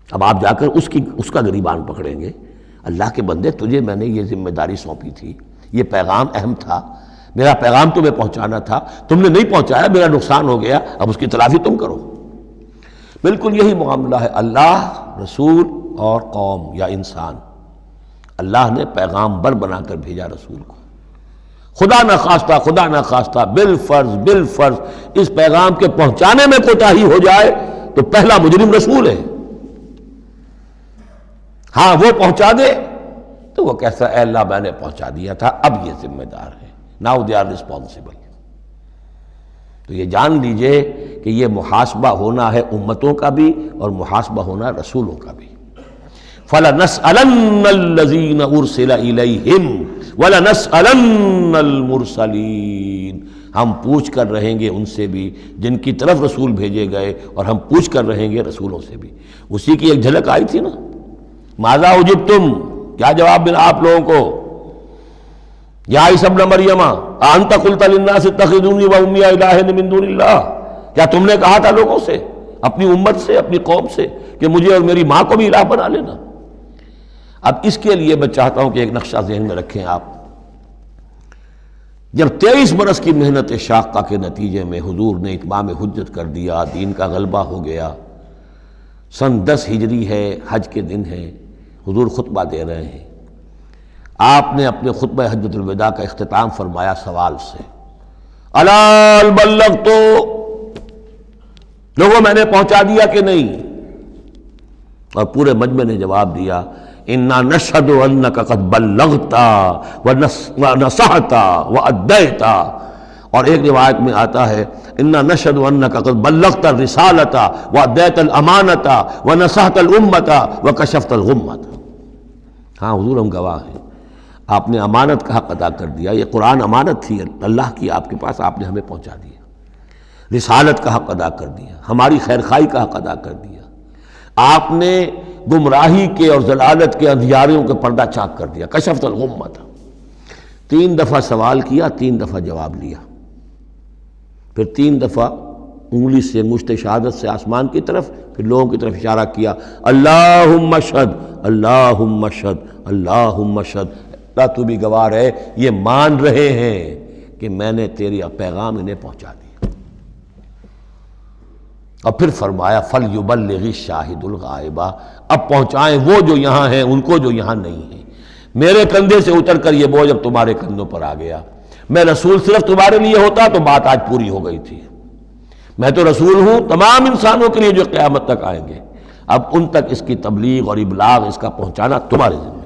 اب آپ جا کر اس کا گریبان پکڑیں گے. اللہ کے بندے تجھے میں نے یہ ذمہ داری سونپی تھی، یہ پیغام اہم تھا، میرا پیغام تمہیں پہنچانا تھا، تم نے نہیں پہنچایا، میرا نقصان ہو گیا، اب اس کی تلافی تم کرو. بالکل یہی معاملہ ہے اللہ، رسول اور قوم یا انسان. اللہ نے پیغامبر بنا کر بھیجا رسول کو. خدا نہ خواستہ بالفرض اس پیغام کے پہنچانے میں کوتاہی ہو جائے تو پہلا مجرم رسول ہے. ہاں وہ پہنچا دے تو وہ کہتا ہے اے اللہ میں نے پہنچا دیا تھا، اب یہ ذمہ دار ہے. Now they are responsible. تو یہ جان لیجئے کہ یہ محاسبہ ہونا ہے امتوں کا بھی اور محاسبہ ہونا رسولوں کا بھی. فَلَنَسْأَلَنَّ الَّذِينَ أُرْسِلَ إِلَيْهِمْ وَلَنَسْأَلَنَّ الْمُرْسَلِينَ. ہم پوچھ کر رہیں گے ان سے بھی جن کی طرف رسول بھیجے گئے، اور ہم پوچھ کر رہیں گے رسولوں سے بھی. اسی کی ایک جھلک آئی تھی نا، ماذا اجبتم، کیا جواب ملا آپ لوگوں کو؟ یا عیسی ابن مریم انت قلت للناس اتخذونی وامی الہین من دون اللہ، کیا تم نے کہا تھا لوگوں سے، اپنی امت سے، اپنی قوم سے کہ مجھے اور میری ماں کو بھی الہ بنا لینا؟ اب اس کے لیے میں چاہتا ہوں کہ ایک نقشہ ذہن میں رکھیں آپ. جب 23 برس کی محنت شاقہ کے نتیجے میں حضور نے اتمام حجت کر دیا، دین کا غلبہ ہو گیا، سن 10 ہجری ہے، حج کے دن ہے، حضور خطبہ دے رہے ہیں، آپ نے اپنے خطبہ حجۃ الوداع کا اختتام فرمایا سوال سے، الا هل بلغت، لوگوں میں نے پہنچا دیا کہ نہیں؟ اور پورے مجمع نے جواب دیا، انا نشهد انك قد بلغت ونصحت واديت، اور ایک روایت میں آتا ہے انا نشهد انك قد بلغت الرسالة واديت الامانة ونصحت الامة وكشفت الغمة۔ ہاں حضور ہم گواہ ہیں، آپ نے امانت کا حق ادا کر دیا، یہ قرآن امانت تھی اللہ کی آپ کے پاس، آپ نے ہمیں پہنچا دیا، رسالت کا حق ادا کر دیا، ہماری خیرخواہی کا حق ادا کر دیا، آپ نے گمراہی کے اور ضلالت کے اندھیاریوں کے پردہ چاک کر دیا، کشفت الغمۃ۔ 3 دفعہ سوال کیا، 3 دفعہ جواب لیا، پھر 3 دفعہ انگلی سے انگشت شہادت سے آسمان کی طرف، پھر لوگوں کی طرف اشارہ کیا، اللہم اشہد اللہم اشہد اللہم اشہد، اللہ تو بھی گواہ ہے، یہ مان رہے ہیں کہ میں نے تیری پیغام انہیں پہنچا دیا۔ اور پھر فرمایا فَلْيُبَلِّغِ الشَّاهِدُ الْغَائِبَ، اب پہنچائیں وہ جو یہاں ہیں ان کو جو یہاں نہیں ہیں، میرے کندھے سے اتر کر یہ بوجھ اب تمہارے کندھوں پر آ گیا، میں رسول صرف تمہارے لیے ہوتا تو بات آج پوری ہو گئی تھی، میں تو رسول ہوں تمام انسانوں کے لیے جو قیامت تک آئیں گے، اب ان تک اس کی تبلیغ اور ابلاغ، اس کا پہنچانا تمہارے ذمہ ہے۔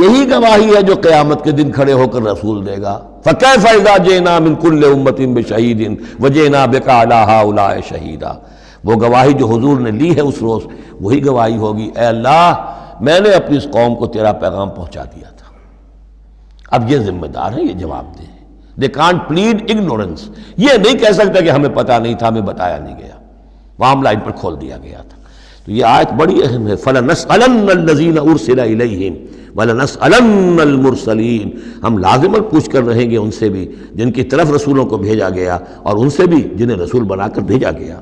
یہی گواہی ہے جو قیامت کے دن کھڑے ہو کر رسول دے گا، فَكَيْفَ إِذَا جِئْنَا مِن كُلِّ أُمَّةٍ بِشَهِيدٍ وَجِئْنَا بِكَ عَلَىٰ هَٰؤُلَاءِ شَهِيدًا۔ وہ گواہی جو حضور نے لی ہے اس روز، وہی گواہی ہوگی، اے اللہ میں نے اپنی اس قوم کو تیرا پیغام پہنچا دیا تھا، اب یہ ذمہ دار ہیں، یہ جواب دیں۔ They can't plead ignorance، یہ نہیں کہہ سکتا کہ ہمیں پتہ نہیں تھا، ہمیں بتایا نہیں گیا، معاملہ ان پر کھول دیا گیا تھا۔ تو یہ آیت بڑی اہم ہے، فَلَنَسْأَلَنَّ الَّذِينَ أُرْسِلَ إِلَيْهِمْ وَلَنَسْأَلَنَّ الْمُرْسَلِينَ، ہم لازماً پوچھ کر رہیں گے ان سے بھی جن کی طرف رسولوں کو بھیجا گیا، اور ان سے بھی جنہیں رسول بنا کر بھیجا گیا،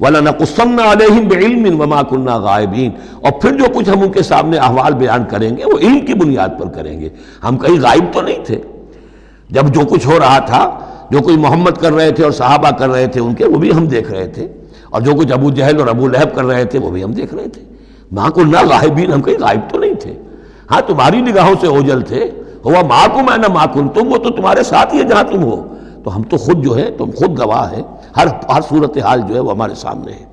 وَلَنَقُصَّنَّ عَلَيْهِمْ بِعِلْمٍ وَمَا كُنَّا غَائِبِينَ، اور پھر جو کچھ ہم ان کے سامنے احوال بیان کریں گے وہ علم کی بنیاد پر کریں گے، ہم کہیں غائب تو نہیں تھے، جب جو کچھ ہو رہا تھا، جو کوئی محمد کر رہے تھے اور صحابہ کر رہے تھے ان کے، وہ بھی ہم دیکھ رہے تھے، اور جو کچھ ابو جہل اور ابو لہب کر رہے تھے وہ بھی ہم دیکھ رہے تھے، مَا كُنَّا غَائِبِينَ، ہم کہیں غائب تو نہیں تھے، ہاں تمہاری نگاہوں سے اوجل تھے، ہوا مَعَكُمْ أَيْنَمَا كُنتُمْ، وہ تو تمہارے ساتھ ہی ہے جہاں تم ہو، تو ہم تو خود جو ہے، تم خود گواہ ہیں، ہر صورتحال جو ہے وہ ہمارے سامنے ہے۔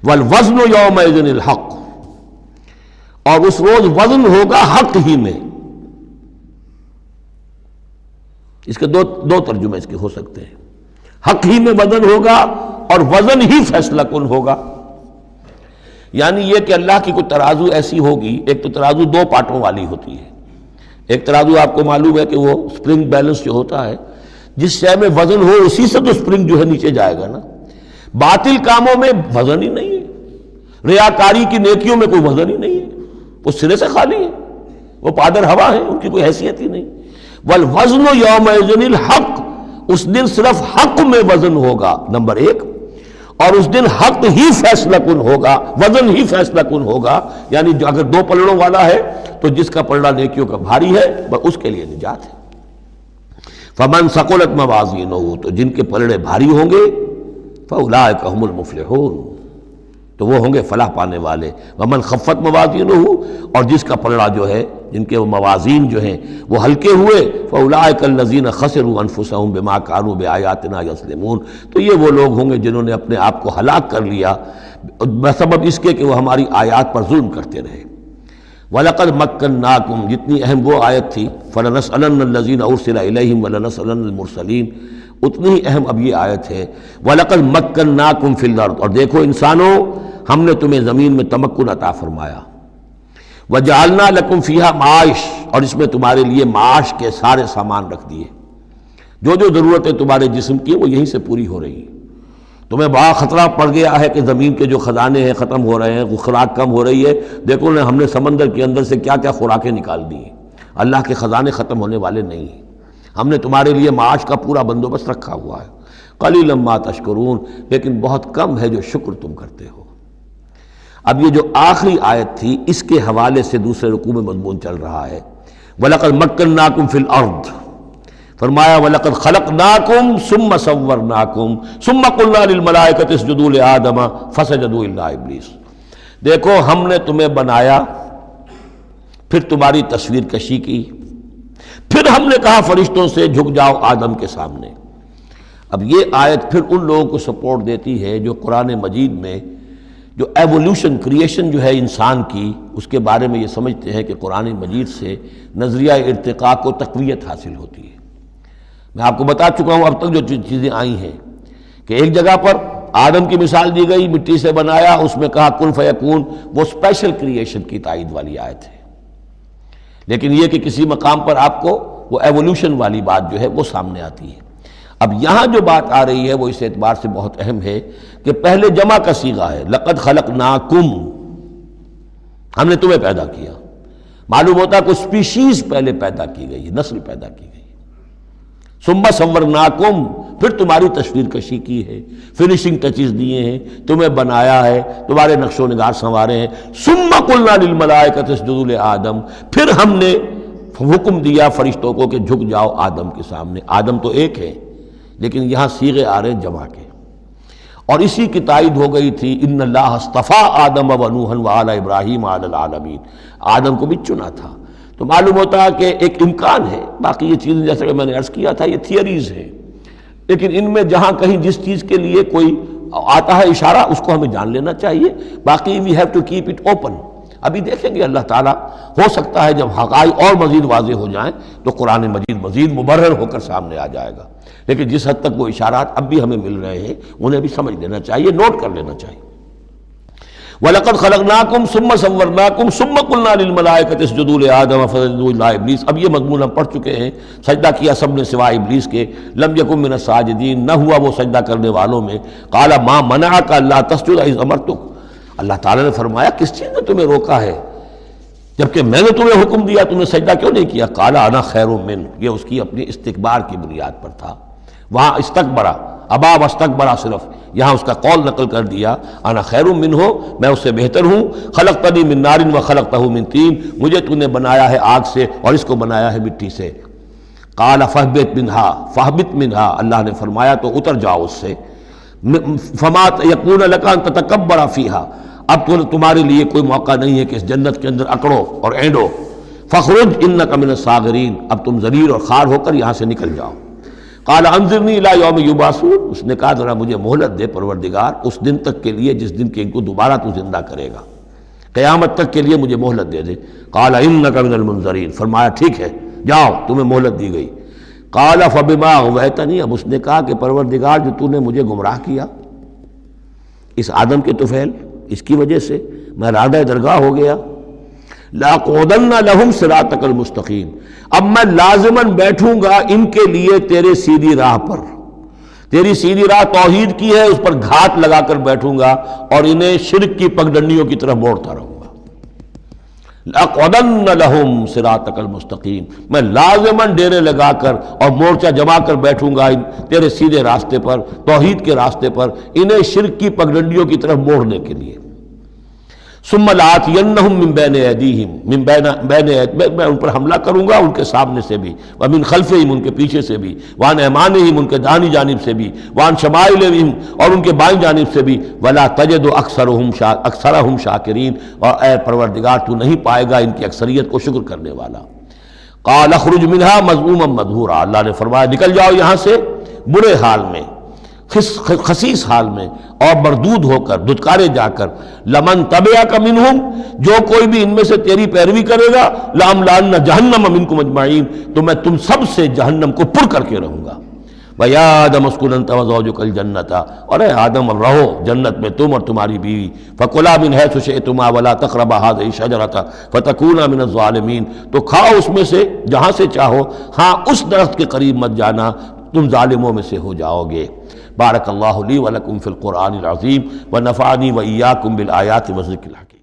وَالْوَزْنُ يَوْمَئِذٍ الْحَقُّ، اور اس روز وزن ہوگا حق ہی میں۔ اس کے دو ترجمے اس کے ہو سکتے ہیں، حق ہی میں وزن ہوگا اور وزن ہی فیصلہ کن ہوگا، یعنی یہ کہ اللہ کی کوئی ترازو ایسی ہوگی، ایک تو ترازو 2 پارٹوں والی ہوتی ہے، ایک ترازو آپ کو معلوم ہے کہ وہ سپرنگ بیلنس جو ہوتا ہے، جس شے میں وزن ہو اسی سے تو سپرنگ جو ہے نیچے جائے گا نا، باطل کاموں میں وزن ہی نہیں ہے، ریاکاری کی نیکیوں میں کوئی وزن ہی نہیں ہے، وہ سرے سے خالی ہے، وہ پادر ہوا ہے، ان کی کوئی حیثیت ہی نہیں۔ والوزن یومئذ الحق، اس دن صرف حق میں وزن ہوگا، نمبر 1، اور اس دن حق ہی فیصلہ کن ہوگا، وزن ہی فیصلہ کن ہوگا، یعنی جو اگر 2 پلڑوں والا ہے تو جس کا پلڑا نیکیوں کا بھاری ہے اس کے لیے نجات ہے۔ فمن ثقلت موازینہ، تو جن کے پلڑے بھاری ہوں گے، فاولئک هم المفلحون، تو وہ ہوں گے فلاح پانے والے۔ ومن خفت موازینہ، اور جس کا پلڑا جو ہے، جن کے موازین جو ہیں وہ ہلکے ہوئے، فاولئک الذین خسروا انفسهم بما كانوا بآیاتنا یظلمون، تو یہ وہ لوگ ہوں گے جنہوں نے اپنے آپ کو ہلاک کر لیا بسبب اس کے کہ وہ ہماری آیات پر ظلم کرتے رہے۔ وَلَقَدْ مَكَّنَّاكُمْ، جتنی اہم وہ آیت تھی، فَلَنَسْأَلَنَّ الَّذِينَ أُرْسِلَ إِلَيْهِمْ وَلَنَسْأَلَنَّ الْمُرْسَلِينَ، اتنی ہی اہم اب یہ آیت ہے، وَلَقَدْ مَكَّنَّاكُمْ فِي الْأَرْضِ، اور دیکھو انسانوں ہم نے تمہیں زمین میں تمکن عطا فرمایا، وَجَعَلْنَا لَكُمْ فِيهَا مَعَاشٍ، اور اس میں تمہارے لیے معاش کے سارے سامان رکھ دیے، جو جو ضرورتیں تمہارے جسم کی وہ یہیں سے پوری ہو رہی ہیں۔ تمہیں بڑا خطرہ پڑ گیا ہے کہ زمین کے جو خزانے ہیں ختم ہو رہے ہیں، خوراک کم ہو رہی ہے، دیکھو نا ہم نے سمندر کے اندر سے کیا کیا خوراکیں نکال دی ہیں، اللہ کے خزانے ختم ہونے والے نہیں ہیں، ہم نے تمہارے لیے معاش کا پورا بندوبست رکھا ہوا ہے۔ قلیلا ما تشکرون، لیکن بہت کم ہے جو شکر تم کرتے ہو۔ اب یہ جو آخری آیت تھی اس کے حوالے سے دوسرے رکوع میں مضمون چل رہا ہے، وَلَقَدْ مَكَّنَّاكُمْ فِي الْأَرْضِ، فرمایا وَلَقَدْ خَلَقْنَاكُمْ ثُمَّ صَوَّرْنَاكُمْ ثُمَّ قُلْنَا لِلْمَلَائِكَةِ اسْجُدُوا لِآدَمَ فَسَجَدُوا إِلَّا إِبْلِيسَ، دیکھو ہم نے تمہیں بنایا، پھر تمہاری تصویر کشی کی، پھر ہم نے کہا فرشتوں سے جھک جاؤ آدم کے سامنے۔ اب یہ آیت پھر ان لوگوں کو سپورٹ دیتی ہے جو قرآن مجید میں جو ایوولوشن کریشن جو ہے انسان کی، اس کے بارے میں یہ سمجھتے ہیں کہ قرآن مجید سے نظریہ ارتقاء کو تقویت حاصل ہوتی ہے۔ میں آپ کو بتا چکا ہوں اب تک جو چیزیں آئی ہیں کہ ایک جگہ پر آدم کی مثال دی گئی، مٹی سے بنایا، اس میں کہا کن فیکون، وہ اسپیشل کریشن کی تائید والی آیت ہے۔ لیکن یہ کہ کسی مقام پر آپ کو وہ ایوولوشن والی بات جو ہے وہ سامنے آتی ہے۔ اب یہاں جو بات آ رہی ہے وہ اس اعتبار سے بہت اہم ہے کہ پہلے جمع کا صیغہ ہے، لقد خلقناکم، ہم نے تمہیں پیدا کیا۔ معلوم ہوتا ہے کوئی سپیشیز پہلے پیدا کی گئی، نسل پیدا کی گئی۔ ثم صورناکم، پھر تمہاری تصویر کشی کی ہے، فنیشنگ ٹچز دیے ہیں، تمہیں بنایا ہے، تمہارے نقش و نگار سنوارے ہیں۔ ثم قلنا للملائکۃ اسجدوا لآدم، پھر ہم نے حکم دیا فرشتوں کو کہ جھک جاؤ آدم کے سامنے۔ آدم تو ایک ہے لیکن یہاں صیغے آ رہے ہیں جمع کے، اور اسی کی تائید ہو گئی تھی ان اللہ اصطفیٰ آدم و نوحا وآل ابراہیم علی العالمین، آدم کو بھی چنا تھا۔ تو معلوم ہوتا ہے کہ ایک امکان ہے، باقی یہ چیزیں جیسا کہ میں نے عرض کیا تھا یہ تھیوریز ہیں، لیکن ان میں جہاں کہیں جس چیز کے لیے کوئی آتا ہے اشارہ اس کو ہمیں جان لینا چاہیے، باقی we have to keep it open. ابھی دیکھیں گے اللہ تعالیٰ، ہو سکتا ہے جب حقائق اور مزید واضح ہو جائیں تو قرآن مزید مبرر ہو کر سامنے آ جائے گا، لیکن جس حد تک وہ اشارات اب بھی ہمیں مل رہے ہیں انہیں بھی سمجھ لینا چاہیے، نوٹ کر لینا چاہیے۔ وَلَقَدْ خَلَقْنَاكُمْ ثُمَّ صَوَّرْنَاكُمْ ثُمَّ قُلْنَا لِلْمَلَائِكَةِ اسْجُدُوا لِآدَمَ فَسَجَدُوا إِلَّا إِبْلِيسَ، اب یہ مضمون ہم پڑھ چکے ہیں، سجدہ کیا سب نے سوائے ابلیس کے، لم یکن من الساجدین، نہ ہوا وہ سجدہ کرنے والوں میں۔ قَالَ مَا مَنَعَكَ أَلَّا تَسْجُدَ إِذْ أَمَرْتُكَ، اللہ تعالیٰ نے فرمایا کس چیز نے تمہیں روکا ہے جبکہ میں نے تمہیں حکم دیا، تم نے سجدہ کیوں نہیں کیا؟ قَالَ أَنَا خَيْرٌ مِّنْهُ، یہ اس کی اپنی استکبار کی بنیاد پر تھا۔ وہاں استکبرا، ابا واستکبرا، صرف یہاں اس کا قول نقل کر دیا، انا خیر منہ، میں اس سے بہتر ہوں، خلقتنی من نار وخلقتہ من طین، مجھے تو نے بنایا ہے آگ سے اور اس کو بنایا ہے مٹی سے۔ قال فاہبط منہا، اللہ نے فرمایا تو اتر جاؤ اس سے، فما یکون لک ان تتکبر فیہا، اب تو تمہارے لیے کوئی موقع نہیں ہے کہ اس جنت کے اندر اکڑو اور اینڈو، فخرج انک من الصاغرین، اب تم ذلیل اور خوار ہو کر یہاں سے نکل جاؤ۔ قال انظرنی الی یوم یبعثون، اس نے کہا ذرا مجھے مہلت دے پروردگار اس دن تک کے لیے جس دن کہ ان کو دوبارہ تو زندہ کرے گا، قیامت تک کے لیے مجھے مہلت دے دے۔ قال انک من المنظرین، فرمایا ٹھیک ہے جاؤ تمہیں مہلت دی گئی۔ قال فبما اغویتنی، اب اس نے کہا کہ پروردگار جو تو نے مجھے گمراہ کیا اس آدم کے طفیل، اس کی وجہ سے میں رادہ درگاہ ہو گیا، لَأَقْعُدَنَّ لَهُمْ صِرَاطَكَ الْمُسْتَقِيمَ، اب میں لازماً بیٹھوں گا ان کے لیے تیرے سیدھی راہ پر، تیری سیدھی راہ توحید کی ہے، اس پر گھات لگا کر بیٹھوں گا اور انہیں شرک کی پگڈنڈیوں کی طرف موڑتا رہوں گا۔ لَأَقْعُدَنَّ لَهُمْ صِرَاطَكَ الْمُسْتَقِيمَ، میں لازماً ڈیرے لگا کر اور مورچہ جما کر بیٹھوں گا تیرے سیدھے راستے پر، توحید کے راستے پر، انہیں شرک کی پگڈنڈیوں کی طرف موڑنے کے لیے۔ ثم لآتینہم من بین ایدیہم، میں ان پر حملہ کروں گا ان کے سامنے سے بھی، ومن خلفہم ان کے پیچھے سے بھی، وعن ایمانہم ان کے دانی جانب سے بھی، وعن شمائلہم اور ان کے بائیں جانب سے بھی، ولا تجد اکثرہم شاکرین، اور اے پروردگار تو نہیں پائے گا ان کی اکثریت کو شکر کرنے والا۔ قال اخرج منہا مذموما مدحورا، اللہ نے فرمایا نکل جاؤ یہاں سے برے حال میں، خسیس حال میں اور مردود ہو کر، دھتکارے جا کر، لمن تبعک منہم، جو کوئی بھی ان میں سے تیری پیروی کرے گا، لأملأن جہنم منکم اجمعین، تو میں تم سب سے جہنم کو پر کر کے رہوں گا۔ وَيَا آدَمُ اسْكُنْ أَنْتَ وَزَوْجُكَ الْجَنَّةَ، اور اے آدم اب رہو جنت میں تم اور تمہاری بیوی، فَكُلَا مِنْ حَيْثُ شِئْتُمَا وَلَا تَقْرَبَا هَٰذِهِ الشَّجَرَةَ فَتَكُونَا مِنَ الظَّالِمِينَ، تو کھاؤ اس میں سے جہاں سے چاہو، ہاں اس درخت کے قریب مت جانا، تم ظالموں میں سے ہو جاؤ گے۔ بارک اللہ لی ولکم فی القرآن العظیم ونفعنی وإیاکم بالآیات والذکر الحکیم۔